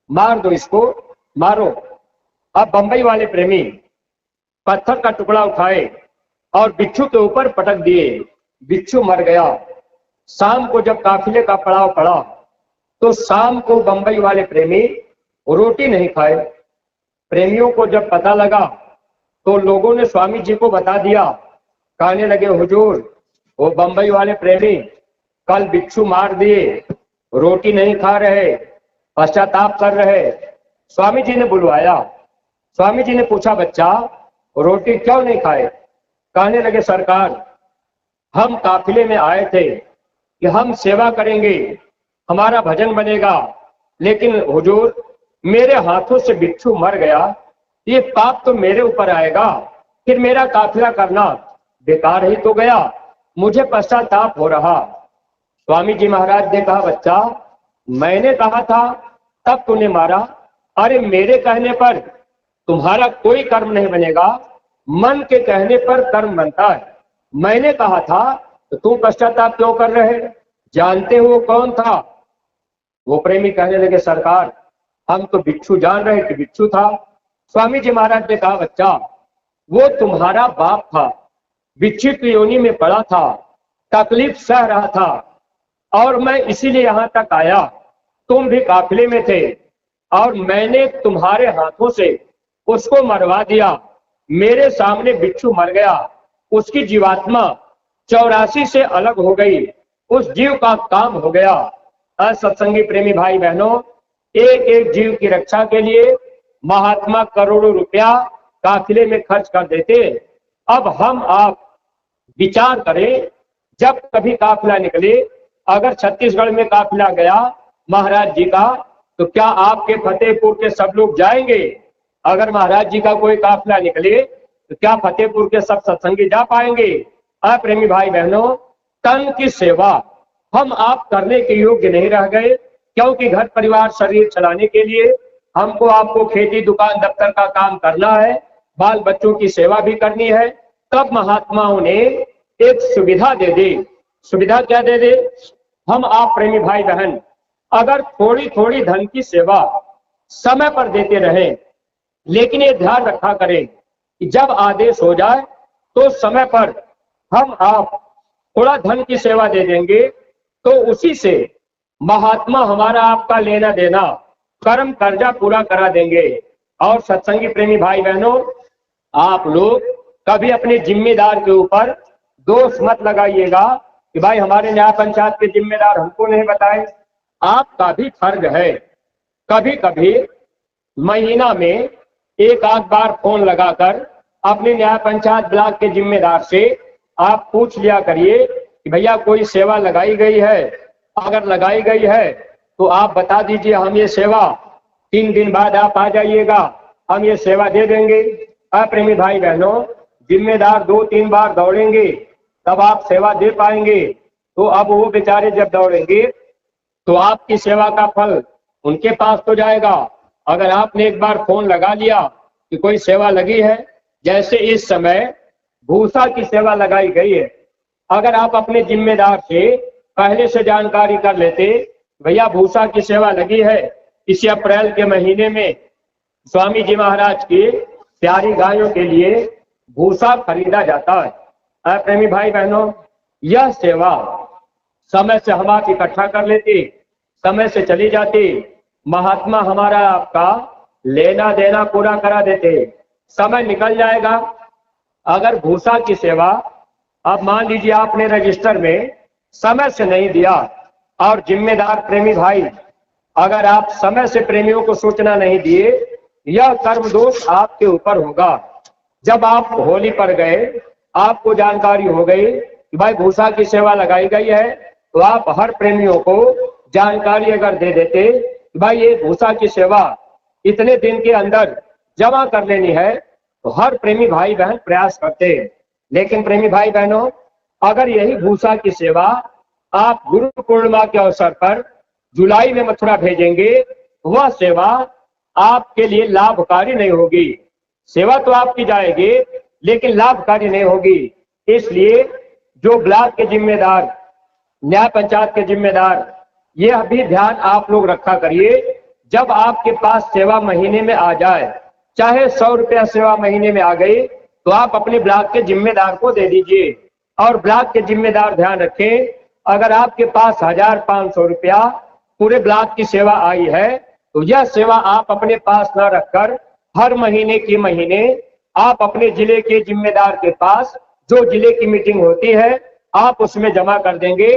मार दो, इसको मारो। अब बंबई वाले प्रेमी पत्थर का टुकड़ा उठाए और बिच्छू के ऊपर पटक दिए। बिच्छू मर गया। शाम को जब काफिले का पड़ाव पड़ा तो शाम को बंबई वाले प्रेमी रोटी नहीं खाए। प्रेमियों को जब पता लगा तो लोगों ने स्वामी जी को बता दिया। कहने लगे, हुजूर, वो बंबई वाले प्रेमी कल बिच्छू मार दिए, रोटी नहीं खा रहे, पश्चाताप कर रहे। स्वामी जी ने बुलवाया। स्वामी जी ने पूछा, बच्चा रोटी क्यों नहीं खाए? कहने लगे, सरकार, हम काफिले में आए थे कि हम सेवा करेंगे, हमारा भजन बनेगा, लेकिन हुजूर मेरे हाथों से बिच्छू मर गया, ये पाप तो मेरे ऊपर आएगा, फिर मेरा काफिला करना बेकार ही तो गया, मुझे पश्चाताप हो रहा। स्वामी जी महाराज ने कहा, बच्चा मैंने कहा था तब तूने मारा। अरे मेरे कहने पर तुम्हारा कोई कर्म नहीं बनेगा, मन के कहने पर कर्म बनता है। मैंने कहा था तो तुम पश्चाताप क्यों कर रहे? जानते हो वो कौन था? वो प्रेमी कहने लगे, सरकार, हम तो बिच्छू जान रहे कि बिच्छू था। स्वामी जी महाराज ने कहा, बच्चा वो तुम्हारा बाप था, बिच्छू की योनि में पड़ा था, तकलीफ सह रहा था और मैं इसीलिए यहां तक आया। तुम भी काफिले में थे और मैंने तुम्हारे हाथों से उसको मरवा दिया। मेरे सामने बिच्छू मर गया, उसकी जीवात्मा 84 से अलग हो गई, उस जीव का काम हो गया। सत्संगी प्रेमी भाई बहनों, एक एक जीव की रक्षा के लिए महात्मा करोड़ों रुपया काफिले में खर्च कर देते। अब हम आप विचार करें, जब कभी काफिला निकले, अगर छत्तीसगढ़ में काफिला गया महाराज जी का, तो क्या आपके फतेहपुर के सब लोग जाएंगे? अगर महाराज जी का कोई काफिला निकले तो क्या फतेहपुर के सब सत्संगी जा पाएंगे? प्रेमी भाई बहनों, तन की सेवा हम आप करने के योग्य नहीं रह गए, क्योंकि घर परिवार शरीर चलाने के लिए हमको आपको खेती दुकान दफ्तर का काम करना है, बाल बच्चों की सेवा भी करनी है। तब महात्माओं ने एक सुविधा दे दी। सुविधा क्या दे दे? हम आप प्रेमी भाई बहन अगर थोड़ी थोड़ी धन की सेवा समय पर देते रहे, लेकिन ये ध्यान रखा करें कि जब आदेश हो जाए तो समय पर हम आप थोड़ा धन की सेवा दे देंगे, तो उसी से महात्मा हमारा आपका लेना देना कर्म कर्जा पूरा करा देंगे। और सत्संगी प्रेमी भाई बहनों, आप लोग कभी अपने जिम्मेदार के ऊपर दोष मत लगाइएगा कि भाई हमारे न्याय पंचायत के जिम्मेदार हमको नहीं बताए। आपका भी फर्ज है कभी कभी महीना में एक आध बार फोन लगाकर अपने न्याय पंचायत ब्लॉक के जिम्मेदार से आप पूछ लिया करिए कि भैया कोई सेवा लगाई गई है, अगर लगाई गई है तो आप बता दीजिए, हम ये सेवा 3 दिन बाद आप आ जाइएगा, हम ये सेवा दे देंगे। प्रेमी भाई बहनों, जिम्मेदार 2-3 बार दौड़ेंगे तब आप सेवा दे पाएंगे। तो अब वो बेचारे जब दौड़ेंगे तो आपकी सेवा का फल उनके पास तो जाएगा। अगर आपने एक बार फोन लगा लिया कि कोई सेवा लगी है, जैसे इस समय भूसा की सेवा लगाई गई है, अगर आप अपने जिम्मेदार से पहले से जानकारी कर लेते, भैया भूसा की सेवा लगी है, इसी अप्रैल के महीने में स्वामी जी महाराज की प्यारी गायों के लिए भूसा खरीदा जाता है। प्रेमी भाई बहनों, यह सेवा समय से हम आप इकट्ठा कर लेते, समय से चली जाती, महात्मा हमारा आपका लेना देना पूरा करा देते। समय निकल जाएगा। अगर भूसा की सेवा अब मान लीजिए आपने रजिस्टर में समय से नहीं दिया, और जिम्मेदार प्रेमी भाई अगर आप समय से प्रेमियों को सूचना नहीं दिए, यह कर्म दोष आपके ऊपर होगा। जब आप होली पर गए, आपको जानकारी हो गई कि भाई भूसा की सेवा लगाई गई है, तो आप हर प्रेमियों को जानकारी अगर दे देते कि भाई ये भूसा की सेवा इतने दिन के अंदर जमा कर लेनी है, तो हर प्रेमी भाई बहन प्रयास करते। लेकिन प्रेमी भाई बहनों, अगर यही भूसा की सेवा आप गुरु पूर्णिमा के अवसर पर जुलाई में मथुरा भेजेंगे, वह सेवा आपके लिए लाभकारी नहीं होगी। सेवा तो आपकी जाएगी लेकिन लाभकारी नहीं होगी। इसलिए जो ब्लॉक के जिम्मेदार, न्याय पंचायत के जिम्मेदार, यह भी ध्यान आप लोग रखा करिए, जब आपके पास सेवा महीने में आ जाए, चाहे 100 रुपया सेवा महीने में आ गई, तो आप अपने ब्लॉक के जिम्मेदार को दे दीजिए। और ब्लॉक के जिम्मेदार ध्यान रखें, अगर आपके पास 1500 रुपया पूरे ब्लॉक की सेवा आई है, तो यह सेवा आप अपने पास न रखकर हर महीने की महीने आप अपने जिले के जिम्मेदार के पास, जो जिले की मीटिंग होती है, आप उसमें जमा कर देंगे।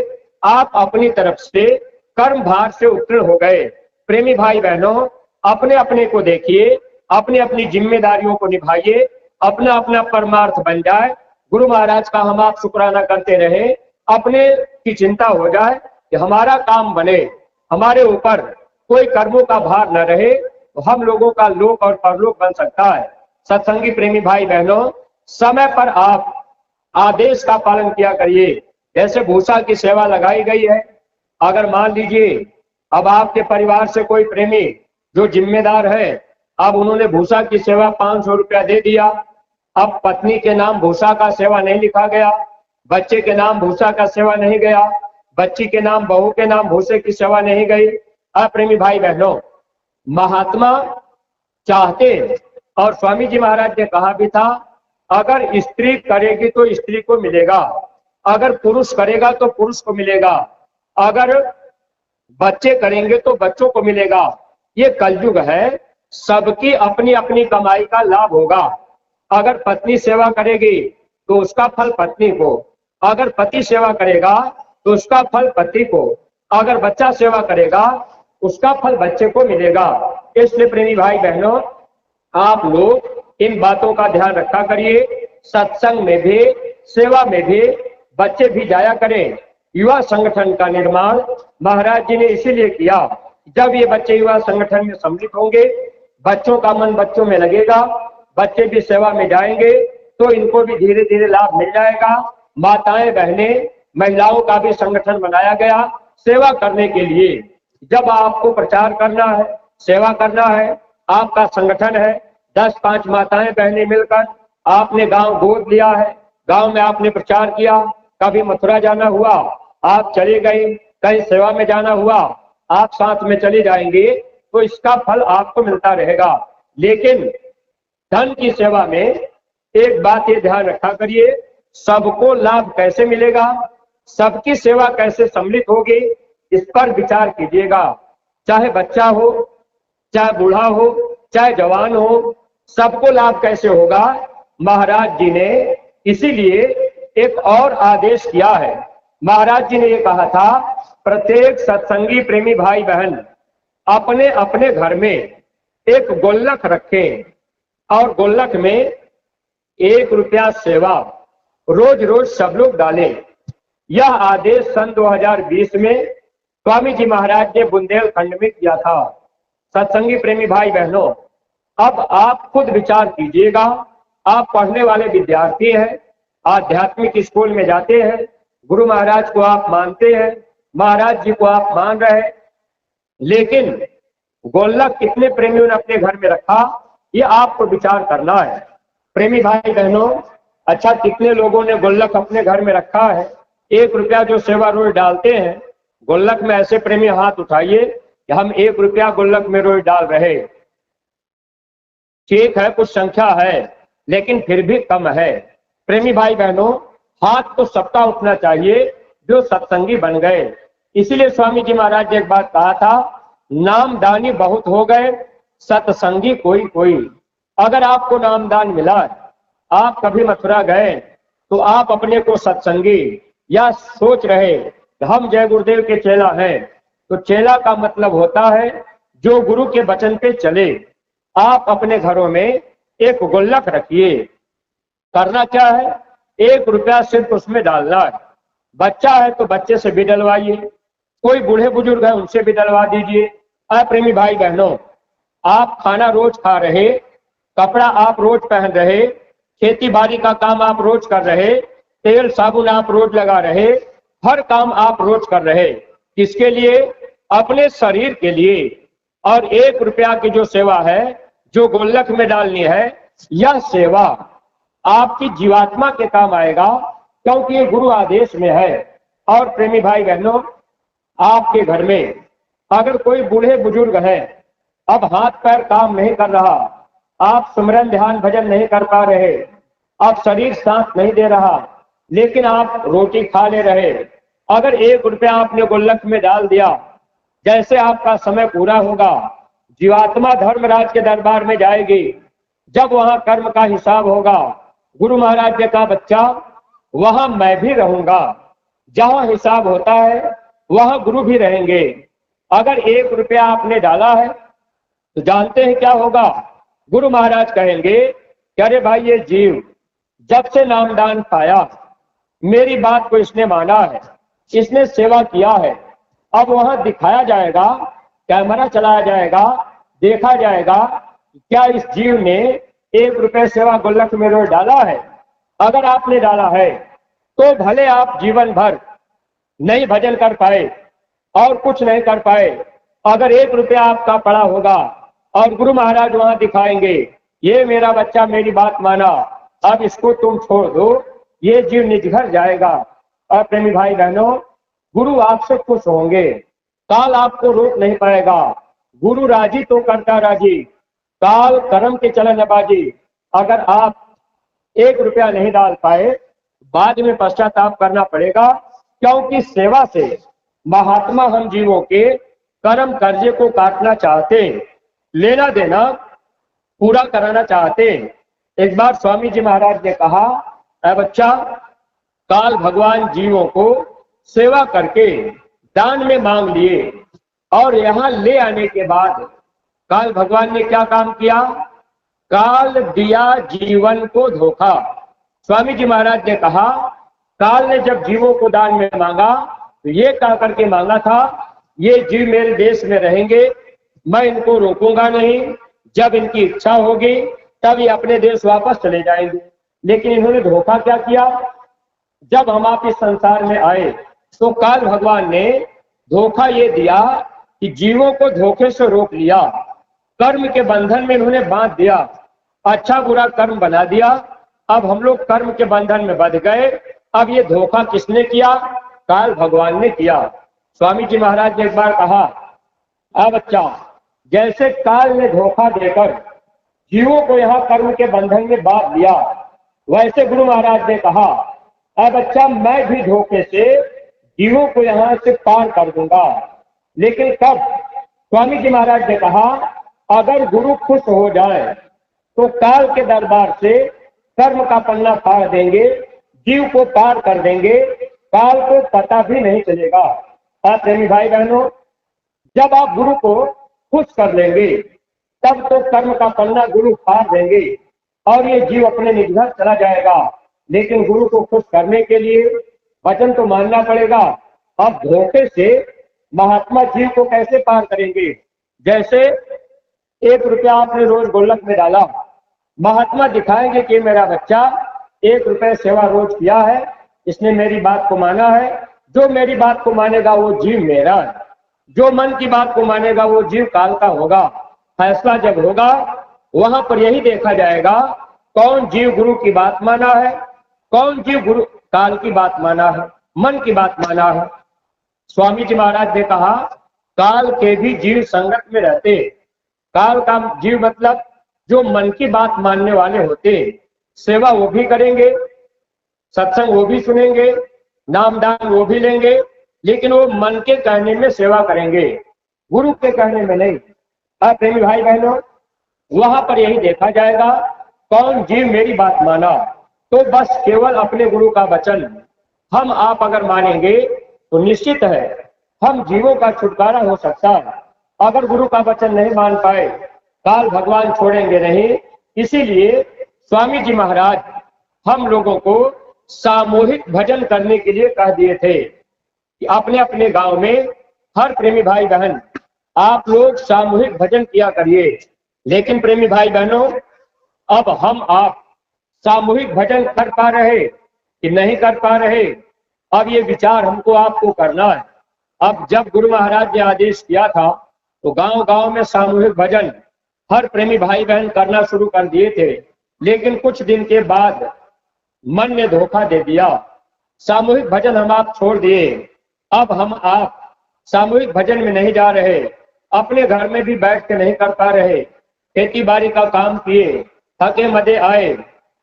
आप अपनी तरफ से कर्म भार से उत्तीर्ण हो गए। प्रेमी भाई बहनों, अपने अपने को देखिए, अपनी अपनी जिम्मेदारियों को निभाइए, अपना अपना परमार्थ बन जाए। गुरु महाराज का हम आप शुक्राना करते रहे, अपने की चिंता हो जाए कि हमारा काम बने, हमारे ऊपर कोई कर्मों का भार न रहे, तो हम लोगों का लोक और परलोक बन सकता है। सत्संगी प्रेमी भाई बहनों, समय पर आप आदेश का पालन किया करिए। जैसे भूसा की सेवा लगाई गई है, अगर मान लीजिए अब आपके परिवार से कोई प्रेमी जो जिम्मेदार है, अब उन्होंने भूसा की सेवा 500 रुपया दे दिया, अब पत्नी के नाम भूसा का सेवा नहीं लिखा गया, बच्चे के नाम भूसा का सेवा नहीं गया, बच्ची के नाम, बहू के नाम भूसे की सेवा नहीं गई। प्रेमी भाई बहनों, महात्मा चाहते, और स्वामी जी महाराज ने कहा भी था, अगर स्त्री करेगी तो स्त्री को मिलेगा। अगर पुरुष करेगा तो पुरुष को मिलेगा, अगर बच्चे करेंगे तो बच्चों को मिलेगा। ये कलयुग है, सबकी अपनी अपनी कमाई का लाभ होगा। अगर पत्नी सेवा करेगी तो उसका फल पत्नी को, अगर पति सेवा करेगा तो उसका फल पति को, अगर बच्चा सेवा करेगा उसका फल बच्चे को मिलेगा। इसलिए प्रेमी भाई बहनों, आप लोग इन बातों का ध्यान रखा करिए। सत्संग में भी, सेवा में भी बच्चे भी जाया करें। युवा संगठन का निर्माण महाराज जी ने इसीलिए किया, जब ये बच्चे युवा संगठन में सम्मिलित होंगे, बच्चों का मन बच्चों में लगेगा, बच्चे भी सेवा में जाएंगे तो इनको भी धीरे धीरे लाभ मिल जाएगा। माताएं बहनें महिलाओं का भी संगठन बनाया गया सेवा करने के लिए। जब आपको प्रचार करना है, सेवा करना है, आपका संगठन है, 10-5 माताएं बहनें मिलकर आपने गांव गोद लिया है, गांव में आपने प्रचार किया, कभी मथुरा जाना हुआ आप चले गए, कहीं सेवा में जाना हुआ आप साथ में चले जाएंगे, तो इसका फल आपको मिलता रहेगा। लेकिन धन की सेवा में एक बात ये ध्यान रखा करिए, सबको लाभ कैसे मिलेगा, सबकी सेवा कैसे सम्मिलित होगी, इस पर विचार कीजिएगा। चाहे बच्चा हो, चाहे बूढ़ा हो, चाहे जवान हो, सबको लाभ कैसे होगा। महाराज जी ने इसीलिए एक और आदेश किया है। महाराज जी ने ये कहा था, प्रत्येक सत्संगी प्रेमी भाई बहन अपने अपने घर में एक गुल्लक रखें और गुल्लक में 1 रुपया सेवा रोज रोज सब लोग डालें। यह आदेश सन 2020 में स्वामी जी महाराज ने बुंदेलखंड में किया था। सत्संगी प्रेमी भाई बहनों, अब आप खुद विचार कीजिएगा। आप पढ़ने वाले विद्यार्थी हैं, आध्यात्मिक स्कूल में जाते हैं, गुरु महाराज को आप मानते हैं, महाराज जी को आप मान रहे हैं, लेकिन गुल्लक कितने प्रेमियों ने अपने घर में रखा, ये आपको विचार करना है। प्रेमी भाई बहनों, अच्छा कितने लोगों ने गुल्लक अपने घर में रखा है। 1 रुपया जो सेवा रोज डालते हैं गुल्लक में, ऐसे प्रेमी हाथ उठाइए कि हम 1 रुपया गुल्लक में रोज डाल रहे। ठीक है, कुछ संख्या है लेकिन फिर भी कम है। प्रेमी भाई बहनों, हाथ तो सबका उठना चाहिए जो सत्संगी बन गए। इसीलिए स्वामी जी महाराज ने एक बात कहा था, नामदानी बहुत हो गए, सत्संगी कोई कोई। अगर आपको नामदान मिला, आप कभी मथुरा गए, तो आप अपने को सत्संगी या सोच रहे हम जय गुरुदेव के चेला हैं, तो चेला का मतलब होता है जो गुरु के वचन पे चले। आप अपने घरों में एक गुल्लक रखिए। करना क्या है, 1 रुपया सिर्फ उसमें डालना है। बच्चा है तो बच्चे से भी डलवाइए, कोई बूढ़े बुजुर्ग है उनसे भी डलवा दीजिए। प्रेमी भाई बहनों, आप खाना रोज खा रहे, कपड़ा आप रोज पहन रहे, खेती बाड़ी का काम आप रोज कर रहे, तेल साबुन आप रोज लगा रहे, हर काम आप रोज कर रहे। किसके लिए? अपने शरीर के लिए। और 1 रुपया की जो सेवा है, जो गुल्लक में डालनी है, यह सेवा आपकी जीवात्मा के काम आएगा, क्योंकि ये गुरु आदेश में है। और प्रेमी भाई बहनों, आपके घर में अगर कोई बूढ़े बुजुर्ग है, अब हाथ पैर काम नहीं कर रहा, आप सुमरन ध्यान भजन नहीं कर पा रहे, अब शरीर साथ नहीं दे रहा, लेकिन आप रोटी खा ले रहे, अगर 1 रुपया आपने गुल्लक में डाल दिया, जैसे आपका समय पूरा होगा, जीवात्मा धर्मराज के दरबार में जाएगी। जब वहां कर्म का हिसाब होगा, गुरु महाराज ने कहा, बच्चा वहां मैं भी रहूंगा। जहां हिसाब होता है वहां गुरु भी रहेंगे। अगर 1 रुपया आपने डाला है तो जानते हैं क्या होगा? गुरु महाराज कहेंगे कि अरे भाई, ये जीव जब से नामदान पाया, मेरी बात को इसने माना है, इसने सेवा किया है। अब वहां दिखाया जाएगा, कैमरा चलाया जाएगा, देखा जाएगा क्या इस जीव ने 1 रुपये सेवा गुल्लक में रोज डाला है। अगर आपने डाला है तो भले आप जीवन भर नहीं भजन कर पाए और कुछ नहीं कर पाए, अगर 1 रुपया आपका पड़ा होगा और गुरु महाराज वहां दिखाएंगे, ये मेरा बच्चा मेरी बात माना, अब इसको तुम छोड़ दो, ये जीव निजघर जाएगा। और प्रेमी भाई बहनों, गुरु आपसे खुश होंगे, काल आपको रोक नहीं पाएगा। गुरु राजी तो करता राजी, काल कर्म के चलन बाजी। अगर आप 1 रुपया नहीं डाल पाए, बाद में पश्चाताप करना पड़ेगा, क्योंकि सेवा से महात्मा हम जीवों के कर्म कर्जे को काटना चाहते, लेना देना पूरा कराना चाहते। एक बार स्वामी जी महाराज ने कहा, ऐ बच्चा, काल भगवान जीवों को सेवा करके दान में मांग लिए, और यहाँ ले आने के बाद काल भगवान ने क्या काम किया? काल दिया जीवन को धोखा। स्वामी जी महाराज ने कहा, काल ने जब जीवों को दान में मांगा तो ये कह करके मांगा था, ये जीव मेरे देश में रहेंगे, मैं इनको रोकूंगा नहीं, जब इनकी इच्छा होगी तब ये अपने देश वापस चले जाएंगे। लेकिन इन्होंने धोखा क्या किया? जब हम आप इस संसार में आए तो काल भगवान ने धोखा ये दिया कि जीवों को धोखे से रोक लिया, कर्म के बंधन में इन्होंने बांध दिया, अच्छा बुरा कर्म बना दिया। अब हम लोग कर्म के बंधन में बंध गए। अब ये धोखा किसने किया? काल भगवान ने किया। स्वामी जी महाराज ने एक बार कहा, अब बच्चा, जैसे काल ने धोखा देकर जीवों को यहाँ कर्म के बंधन में बांध लिया, वैसे गुरु महाराज ने कहा, अब बच्चा, मैं भी धोखे से जीवों को यहाँ से पार कर दूंगा। लेकिन कब? स्वामी जी महाराज ने कहा, अगर गुरु खुश हो जाए तो काल के दरबार से कर्म का पन्ना फाड़ देंगे, जीव को पार कर देंगे, काल को पता भी नहीं चलेगा। प्रेमी भाई बहनों, जब आप गुरु को खुश कर लेंगे तब तो कर्म का पन्ना गुरु फाड़ देंगे और ये जीव अपने निज घर चला जाएगा। लेकिन गुरु को खुश करने के लिए वचन तो मानना पड़ेगा। अब धोखे से महात्मा जीव को कैसे पार करेंगे? जैसे 1 रुपया आपने रोज गुल्लक में डाला, महात्मा दिखाएंगे कि मेरा बच्चा 1 रुपये सेवा रोज किया है, इसने मेरी बात को माना है, जो मेरी बात को मानेगा वो जीव मेरा है, जो मन की बात को मानेगा वो जीव काल का होगा। फैसला जब होगा वहां पर यही देखा जाएगा कौन जीव गुरु की बात माना है, कौन जीव गुरु काल की बात माना है, मन की बात माना है। स्वामी जी महाराज ने कहा, काल के भी जीव संगत में रहते। काल का जीव मतलब जो मन की बात मानने वाले होते, सेवा वो भी करेंगे, सत्संग वो भी सुनेंगे, नामदान वो भी लेंगे, लेकिन वो मन के कहने में सेवा करेंगे, गुरु के कहने में नहीं। प्रेमी भाई बहनों, वहां पर यही देखा जाएगा कौन जीव मेरी बात माना। तो बस केवल अपने गुरु का वचन हम आप अगर मानेंगे तो निश्चित है हम जीवों का छुटकारा हो सकता है। अगर गुरु का वचन नहीं मान पाए, काल भगवान छोड़ेंगे नहीं। इसीलिए स्वामी जी महाराज हम लोगों को सामूहिक भजन करने के लिए कह दिए थे कि अपने अपने गांव में हर प्रेमी भाई बहन आप लोग सामूहिक भजन किया करिए। लेकिन प्रेमी भाई बहनों, अब हम आप सामूहिक भजन कर पा रहे कि नहीं कर पा रहे, अब ये विचार हमको आपको करना है। अब जब गुरु महाराज ने आदेश किया था तो गांव गांव में सामूहिक भजन हर प्रेमी भाई बहन करना शुरू कर दिए थे। लेकिन कुछ दिन के बाद मन ने धोखा दे दिया, सामूहिक भजन हम आप छोड़ दिए। अब हम आप सामूहिक भजन में नहीं जा रहे, अपने घर में भी बैठ के नहीं कर पा रहे, खेती बाड़ी का काम किए, थके मदे आए,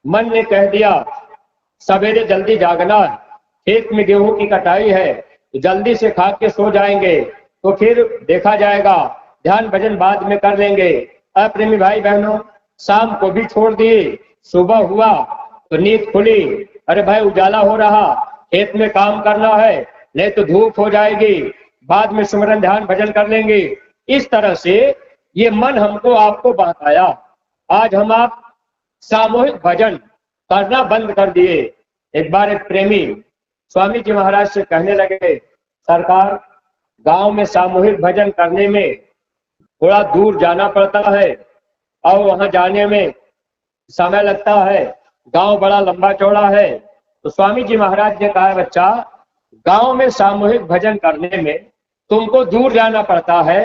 मन ने कह दिया सवेरे जल्दी जागना, खेत में गेहूं की कटाई है, जल्दी से खा के सो जाएंगे, तो फिर देखा जाएगा, ध्यान भजन बाद में कर लेंगे। प्रेमी भाई बहनों, शाम को भी छोड़ दिए, सुबह हुआ तो नींद खुली, अरे भाई उजाला हो रहा, खेत में काम करना है, नहीं तो धूप हो जाएगी, बाद में सुमरन ध्यान भजन कर लेंगे। इस तरह से ये मन हमको आपको बहकाया। आज हम आप सामूहिक भजन करना बंद कर दिए। एक बार एक प्रेमी स्वामी जी महाराज से कहने लगे, सरकार, गांव में सामूहिक भजन करने में थोड़ा दूर जाना पड़ता है और वहां जाने में समय लगता है, गांव बड़ा लंबा चौड़ा है। तो स्वामी जी महाराज ने कहा, बच्चा, गांव में सामूहिक भजन करने में तुमको दूर जाना पड़ता है,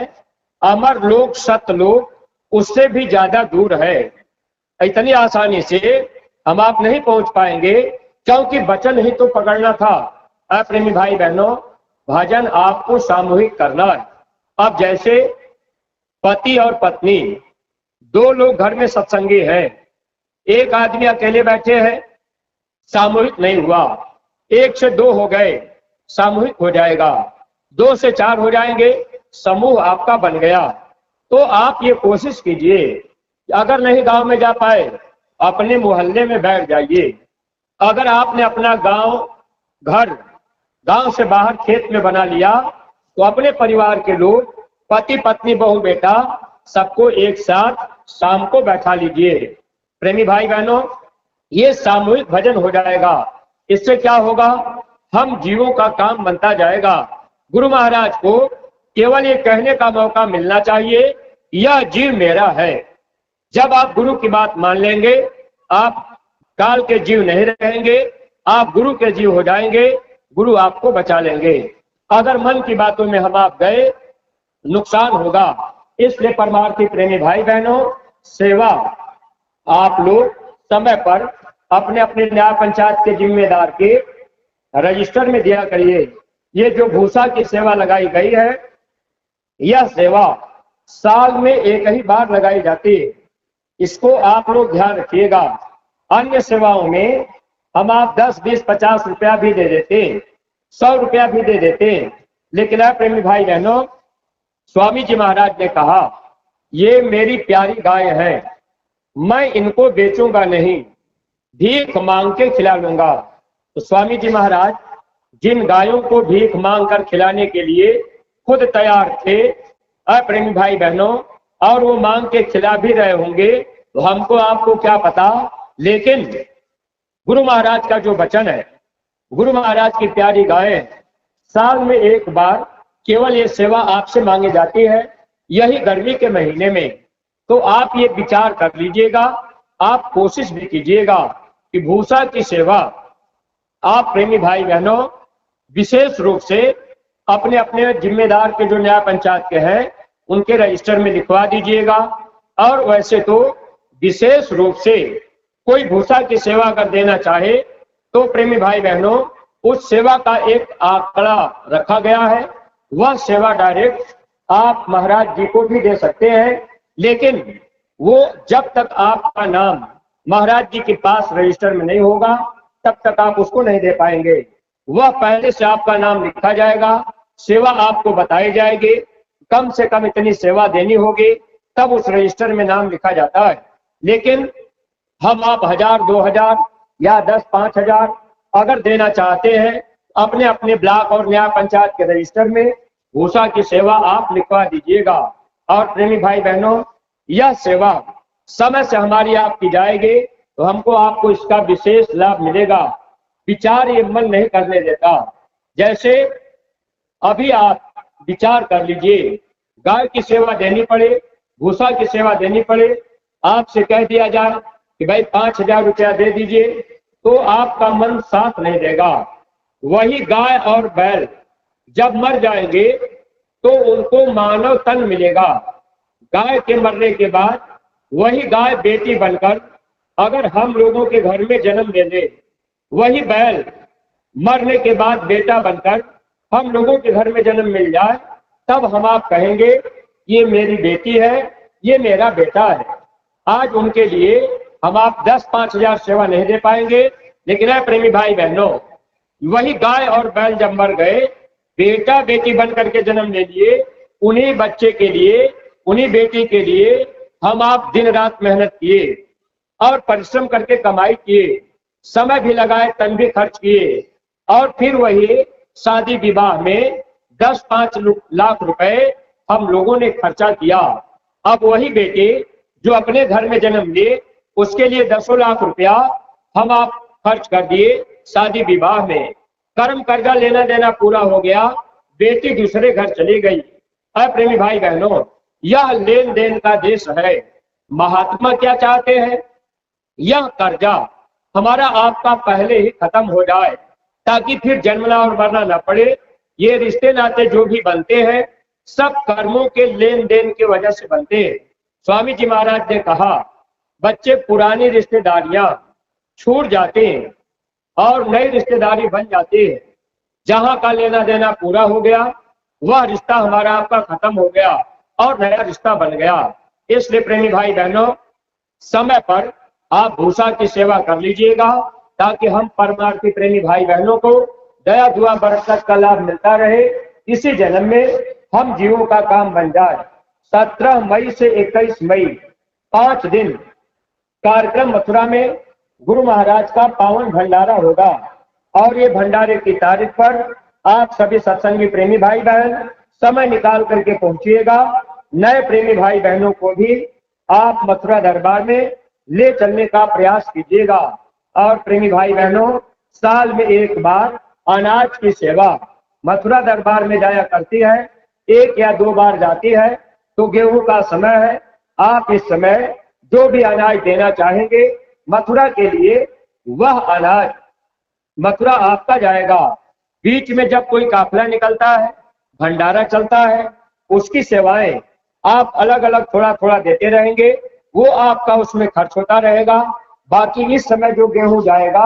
अमर लोक सतलोक उससे भी ज्यादा दूर है, इतनी आसानी से हम आप नहीं पहुंच पाएंगे, क्योंकि वचन ही तो पकड़ना था। प्रेमी भाई बहनों, भजन आपको सामूहिक करना है। अब जैसे पति और पत्नी 2 लोग घर में सत्संगी हैं, एक आदमी अकेले बैठे हैं, सामूहिक नहीं हुआ। 1 से 2 हो गए, सामूहिक हो जाएगा। 2 से 4 हो जाएंगे, समूह आपका बन गया। तो आप ये कोशिश कीजिए, अगर नहीं गांव में जा पाए, अपने मोहल्ले में बैठ जाइए। अगर आपने अपना घर गांव से बाहर खेत में बना लिया, तो अपने परिवार के लोग, पति पत्नी बहू बेटा, सबको एक साथ शाम को बैठा लीजिए। प्रेमी भाई बहनों, ये सामूहिक भजन हो जाएगा। इससे क्या होगा, हम जीवों का काम बनता जाएगा। गुरु महाराज को केवल ये कहने का मौका मिलना चाहिए, यह जीव मेरा है। जब आप गुरु की बात मान लेंगे, आप काल के जीव नहीं रहेंगे, आप गुरु के जीव हो जाएंगे। गुरु आपको बचा लेंगे। अगर मन की बातों में हम आप गए, नुकसान होगा। इसलिए परमार्थी प्रेमी भाई बहनों, सेवा आप लोग समय पर अपने अपने न्याय पंचायत के जिम्मेदार के रजिस्टर में दिया करिए। ये जो भूसा की सेवा लगाई गई है, यह सेवा साल में एक ही बार लगाई जाती है। इसको आप लोग ध्यान रखिएगा। अन्य सेवाओं में हम आप 10, 20, 50 रुपया भी दे देते, 100 रुपया भी दे देते, लेकिन प्रेमी भाई बहनों, स्वामी जी महाराज ने कहा, ये मेरी प्यारी गाय है, मैं इनको बेचूंगा नहीं, भीख मांग के खिला लूंगा। तो स्वामी जी महाराज जिन गायों को भीख मांग कर खिलाने के लिए खुद तैयार थे, प्रेमी भाई बहनों, और वो मांग के खिला भी रहे होंगे, तो हमको आपको क्या पता। लेकिन गुरु महाराज का जो वचन है, गुरु महाराज की प्यारी गाय, साल में एक बार केवल ये सेवा आपसे मांगी जाती है, यही गर्मी के महीने में। तो आप ये विचार कर लीजिएगा, आप कोशिश भी कीजिएगा कि भूसा की सेवा आप प्रेमी भाई बहनों विशेष रूप से अपने अपने जिम्मेदार के जो न्याय पंचायत के हैं, उनके रजिस्टर में लिखवा दीजिएगा। और वैसे तो विशेष रूप से कोई भूसा की सेवा अगर देना चाहे, तो प्रेमी भाई बहनों उस सेवा का एक आंकड़ा रखा गया है, वह सेवा डायरेक्ट आप महाराज जी को भी दे सकते हैं। लेकिन वो जब तक आपका नाम महाराज जी के पास रजिस्टर में नहीं होगा, तब तक आप उसको नहीं दे पाएंगे। वह पहले से आपका नाम लिखा जाएगा, सेवा आपको बताई जाएगी, कम से कम इतनी सेवा देनी होगी, तब उस रजिस्टर में नाम लिखा जाता है। लेकिन हम आप 1000, 2000 या 10, 5000 अगर देना चाहते हैं, अपने अपने ब्लॉक और न्याय पंचायत के रजिस्टर में भूसा की सेवा आप लिखवा दीजिएगा। और प्रेमी भाई बहनों, यह सेवा समय से हमारी आपकी जाएगी, तो हमको आपको इसका विशेष लाभ मिलेगा। विचार ये मन नहीं करने देता। जैसे अभी आप विचार कर लीजिए, गाय की सेवा देनी पड़े, भूसा की सेवा देनी पड़े, आपसे कह दिया जाए कि भाई 5000 रुपया दे दीजिए, तो आपका मन साथ नहीं देगा। वही गाय और बैल जब मर जाएंगे, तो उनको मानव तन मिलेगा। गाय के मरने के बाद वही गाय बेटी बनकर अगर हम लोगों के घर में जन्म दे दे, वही बैल मरने के बाद बेटा बनकर हम लोगों के घर में जन्म मिल जाए, तब हम आप कहेंगे ये मेरी बेटी है, ये मेरा बेटा है। आज उनके लिए हम आप 10, 5000 सेवा नहीं दे पाएंगे, लेकिन प्रेमी भाई बहनों, वही गाय और बैल जब मर गए, बेटा बेटी बन करके जन्म ले लिए, उन्हीं बच्चे के लिए, उन्हीं बेटी के लिए हम आप दिन रात मेहनत किए और परिश्रम करके कमाई किए, समय भी लगाए, तन भी खर्च किए, और फिर वही शादी विवाह में 10-5 लाख रुपए हम लोगों ने खर्चा किया। अब वही बेटे जो अपने घर में जन्म लिए, उसके लिए 10 लाख रुपया हम आप खर्च कर दिए शादी विवाह में। कर्म कर्जा लेना देना पूरा हो गया, बेटी दूसरे घर चली गई। प्रेमी भाई बहनों, यह लेन देन का देश है। महात्मा क्या चाहते हैं, यह कर्जा हमारा आपका पहले ही खत्म हो जाए, ताकि फिर जन्मना और मरना न पड़े। ये रिश्ते नाते जो भी बनते हैं, सब कर्मों के लेन देन की वजह से बनते हैं। स्वामी जी महाराज ने कहा, बच्चे पुरानी रिश्तेदारियां छूट जाते हैं और नई रिश्तेदारी बन जाती है। जहां का लेना देना पूरा हो गया, वह रिश्ता हमारा आपका खत्म हो गया और नया रिश्ता बन गया। इसलिए प्रेमी भाई बहनों, समय पर आप भूसा की सेवा कर लीजिएगा, ताकि हम परमार्थी प्रेमी भाई बहनों को दया दुआ बरकत का लाभ मिलता रहे। इसी जन्म में हम जीवों का काम बन जाए। 17 मई से 21 मई 5 दिन कार्यक्रम मथुरा में गुरु महाराज का पावन भंडारा होगा और ये भंडारे की तारीख पर आप सभी सत्संगी प्रेमी भाई बहन समय निकाल करके पहुंचिएगा। नए प्रेमी भाई बहनों को भी आप मथुरा दरबार में ले चलने का प्रयास कीजिएगा। और प्रेमी भाई बहनों, साल में एक बार अनाज की सेवा मथुरा दरबार में जाया करती है, 1 या 2 बार जाती है। तो गेहूं का समय है, आप इस समय जो भी अनाज देना चाहेंगे मथुरा के लिए, वह अनाज मथुरा आपका जाएगा। बीच में जब कोई काफिला निकलता है, भंडारा चलता है, उसकी सेवाएं आप अलग अलग थोड़ा थोड़ा देते रहेंगे, वो आपका उसमें खर्च होता रहेगा। बाकी इस समय जो गेहूं जाएगा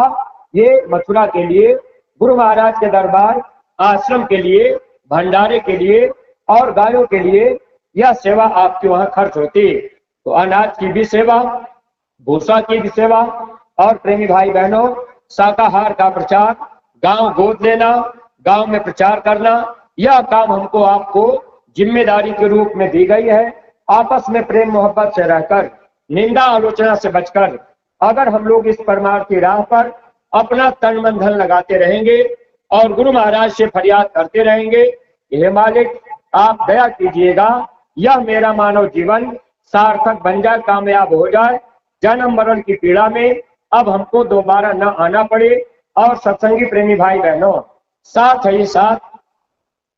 ये मथुरा के लिए, गुरु महाराज के दरबार, आश्रम के लिए, भंडारे के लिए और गायों के लिए यह सेवा आपके वहां खर्च होती। तो अनाज की भी सेवा, भूसा की भी सेवा और प्रेमी भाई बहनों, शाकाहार का प्रचार, गांव गोद लेना, गांव में प्रचार करना, यह काम हमको आपको जिम्मेदारी के रूप में दी गई है। आपस में प्रेम मोहब्बत से रहकर, निंदा आलोचना से बचकर अगर हम लोग इस परमार्थी राह पर अपना तन मन धन लगाते रहेंगे और गुरु महाराज से फरियाद करते रहेंगे, हे मालिक आप दया कीजिएगा, यह मेरा मानव जीवन सार्थक बन जाए, कामयाब हो जाए, जन्म मरण की पीड़ा में अब हमको दोबारा न आना पड़े। और सत्संगी प्रेमी भाई बहनों, साथ ही साथ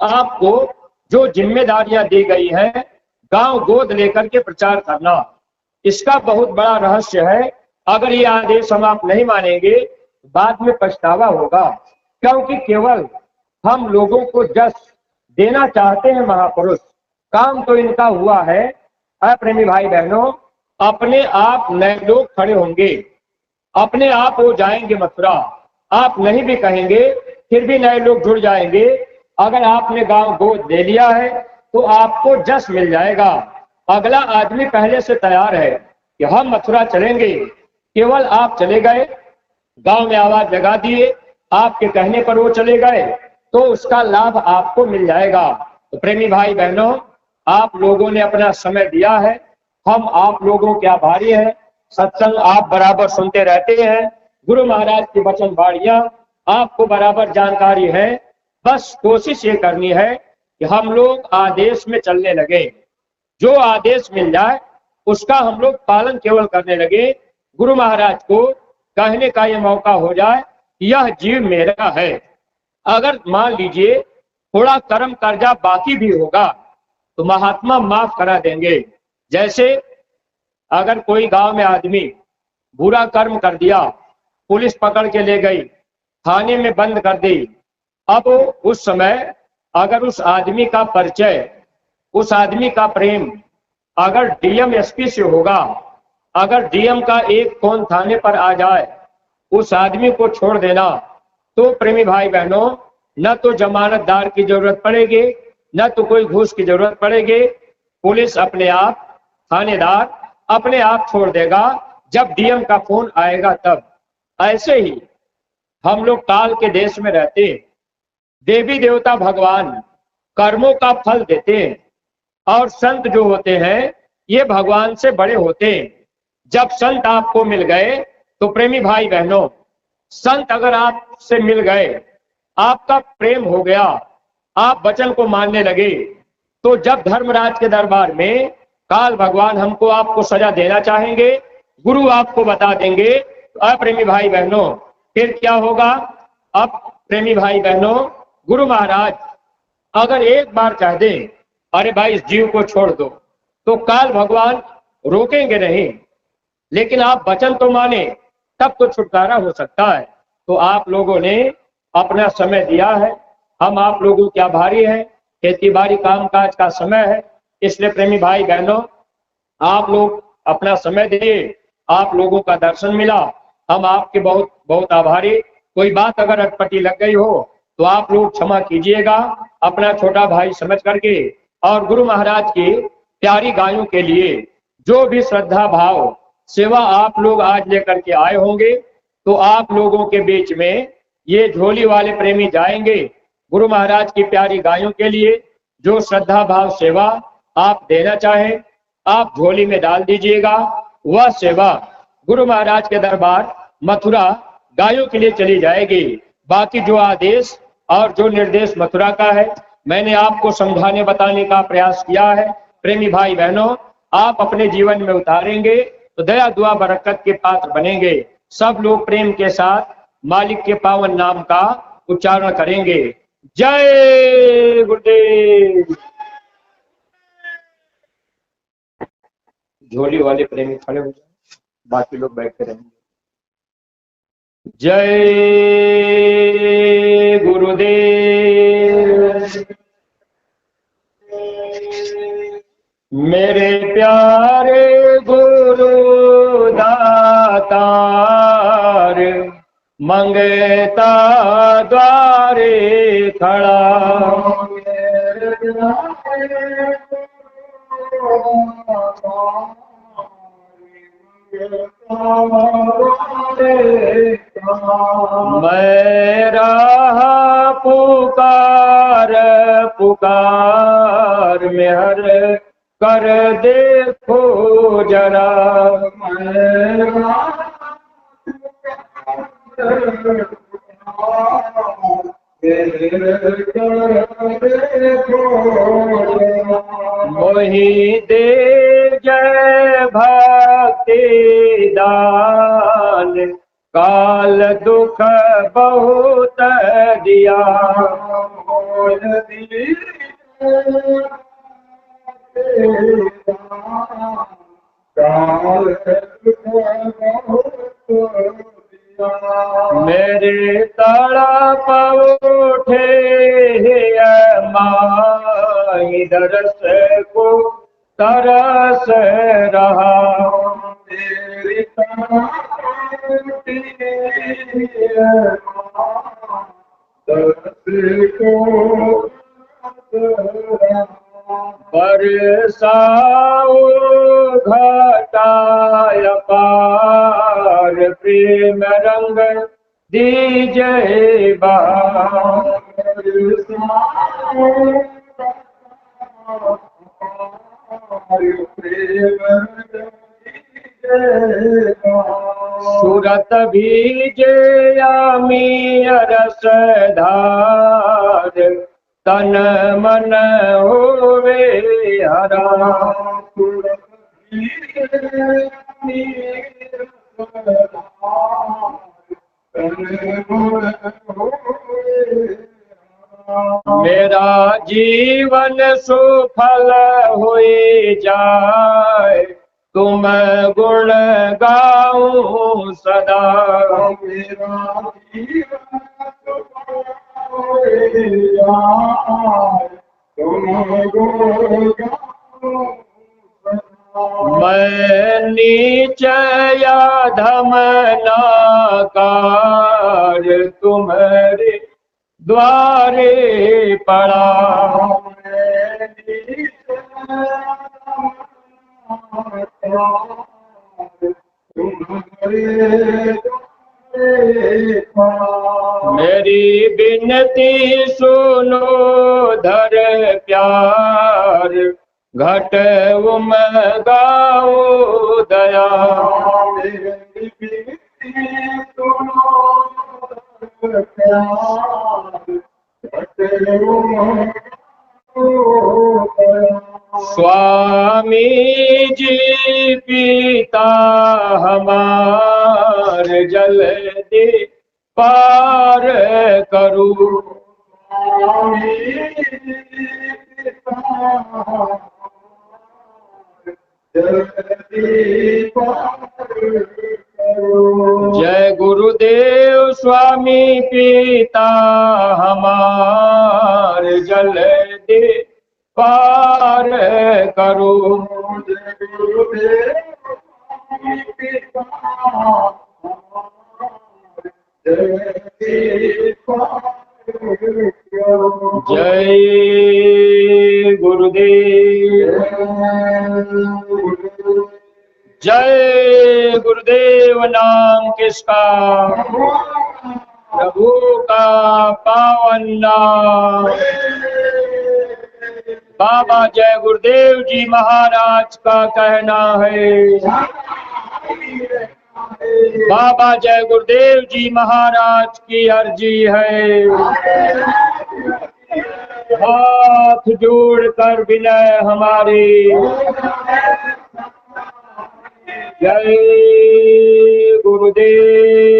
आपको जो जिम्मेदारियां दी गई है, गांव गोद लेकर के प्रचार करना, इसका बहुत बड़ा रहस्य है। अगर ये आदेश हम आप नहीं मानेंगे, बाद में पछतावा होगा, क्योंकि केवल हम लोगों को जस देना चाहते हैं महापुरुष, काम तो इनका हुआ है। प्रेमी भाई बहनों, अपने आप नए लोग खड़े होंगे, अपने आप वो जाएंगे मथुरा, आप नहीं भी कहेंगे फिर भी नए लोग जुड़ जाएंगे। अगर आपने गांव गोद ले लिया है तो आपको जस मिल जाएगा। अगला आदमी पहले से तैयार है कि हम मथुरा चलेंगे, केवल आप चले गए, गांव में आवाज लगा दिए, आपके कहने पर वो चले गए, तो उसका लाभ आपको मिल जाएगा। तो प्रेमी भाई बहनों, आप लोगों ने अपना समय दिया है, हम आप लोगों के आभारी हैं। सत्संग आप बराबर सुनते रहते हैं, गुरु महाराज की वचन वाणियां आपको बराबर जानकारी है। बस कोशिश ये करनी है कि हम लोग आदेश में चलने लगे, जो आदेश मिल जाए उसका हम लोग पालन केवल करने लगे। गुरु महाराज को कहने का ये मौका हो जाए, यह जीव मेरा है। अगर मान लीजिए थोड़ा कर्म कर्जा बाकी भी होगा तो महात्मा माफ करा देंगे। जैसे अगर कोई गांव में आदमी बुरा कर्म कर दिया, पुलिस पकड़ के ले गई, थाने में बंद कर दी, अब उस समय अगर उस आदमी का परिचय, उस आदमी का प्रेम अगर डीएम एसपी से होगा, अगर डीएम का एक फोन थाने पर आ जाए, उस आदमी को छोड़ देना, तो प्रेमी भाई बहनों न तो जमानतदार की जरूरत पड़ेगी, न तो कोई घूस की जरूरत पड़ेगी। पुलिस अपने आप, थानेदार अपने आप छोड़ देगा जब डीएम का फोन आएगा तब। ऐसे ही हम लोग काल के देश में रहते, देवी देवता भगवान कर्मों का फल देते हैं और संत जो होते हैं ये भगवान से बड़े होते हैं। जब संत आपको मिल गए तो प्रेमी भाई बहनों, संत अगर आपसे मिल गए, आपका प्रेम हो गया, आप वचन को मानने लगे, तो जब धर्मराज के दरबार में काल भगवान हमको आपको सजा देना चाहेंगे, गुरु आपको बता देंगे, तो प्रेमी भाई बहनों फिर क्या होगा? अब प्रेमी भाई बहनों, गुरु महाराज अगर एक बार कह दे अरे भाई इस जीव को छोड़ दो, तो काल भगवान रोकेंगे नहीं, लेकिन आप वचन तो माने तब तो छुटकारा हो सकता है। तो आप लोगों ने अपना समय दिया है, हम आप लोगों के आभारी हैं। खेती बाड़ी काम काज का समय है, इसलिए प्रेमी भाई बहनों आप लोग अपना समय दिए, आप लोगों का दर्शन मिला, हम आपके बहुत बहुत आभारी। कोई बात अगर अटपटी लग गई हो तो आप लोग क्षमा कीजिएगा, अपना छोटा भाई समझ करके। और गुरु महाराज की प्यारी गायों के लिए जो भी श्रद्धा भाव सेवा आप लोग आज लेकर के आए होंगे, तो आप लोगों के बीच में ये झोली वाले प्रेमी जाएंगे गुरु महाराज की प्यारी गायों के लिए। जो श्रद्धा भाव सेवा आप देना चाहें आप झोली में डाल दीजिएगा। वह सेवा गुरु महाराज के दरबार मथुरा गायों के लिए चली जाएगी। बाकी जो आदेश और जो निर्देश मथुरा का है मैंने आपको समझाने बताने का प्रयास किया है। प्रेमी भाई बहनों, आप अपने जीवन में उतारेंगे तो दया दुआ बरकत के पात्र बनेंगे। सब लोग प्रेम के साथ मालिक के पावन नाम का उच्चारण करेंगे। जय गुरुदेव। झोली वाले प्रेमी खड़े हो जाए, बाकी लोग बैठे रहेंगे। जय गुरुदेव। मेरे प्यारे गुरु दातार मंगता द्वारे खड़ा। मेरा पुकार पुकार मेहर कर देखो जरा। मोहि दे जय भक्ति दान काल दुख बहुत दिया। मेरे तड़प उठे माई दरस को तरस रहा। मेरी बरसाओ घटाय पार प्रेम रंग दीजय बहार। सूरत भीजे यामी रस धार तन मन होवे हरा। मेरा जीवन सुफल होए जाए तुम गुण गाऊं सदा। मेरा जीवन मैं नीच या धम नाकार तुम्हारे द्वारे पड़ा। मेरी बिनती सुनो धर प्यार घट उम गाओ दया। मेरी बिनती सुनो धर प्यार घट उम स्वामी जी पिता हमार जल्दी पार करूं। स्वामी पिता जल्दी पार करूं। जय गुरुदेव स्वामी पिता हमार जल्दी पार करो। जय गुरुदेव। जय गुरुदेव नाम किसका, प्रभु का पावन नाम। बाबा जय गुरुदेव जी महाराज का कहना है, बाबा जय गुरुदेव जी महाराज की अर्जी है, हाथ जोड़कर विनय हमारी, जय गुरुदेव।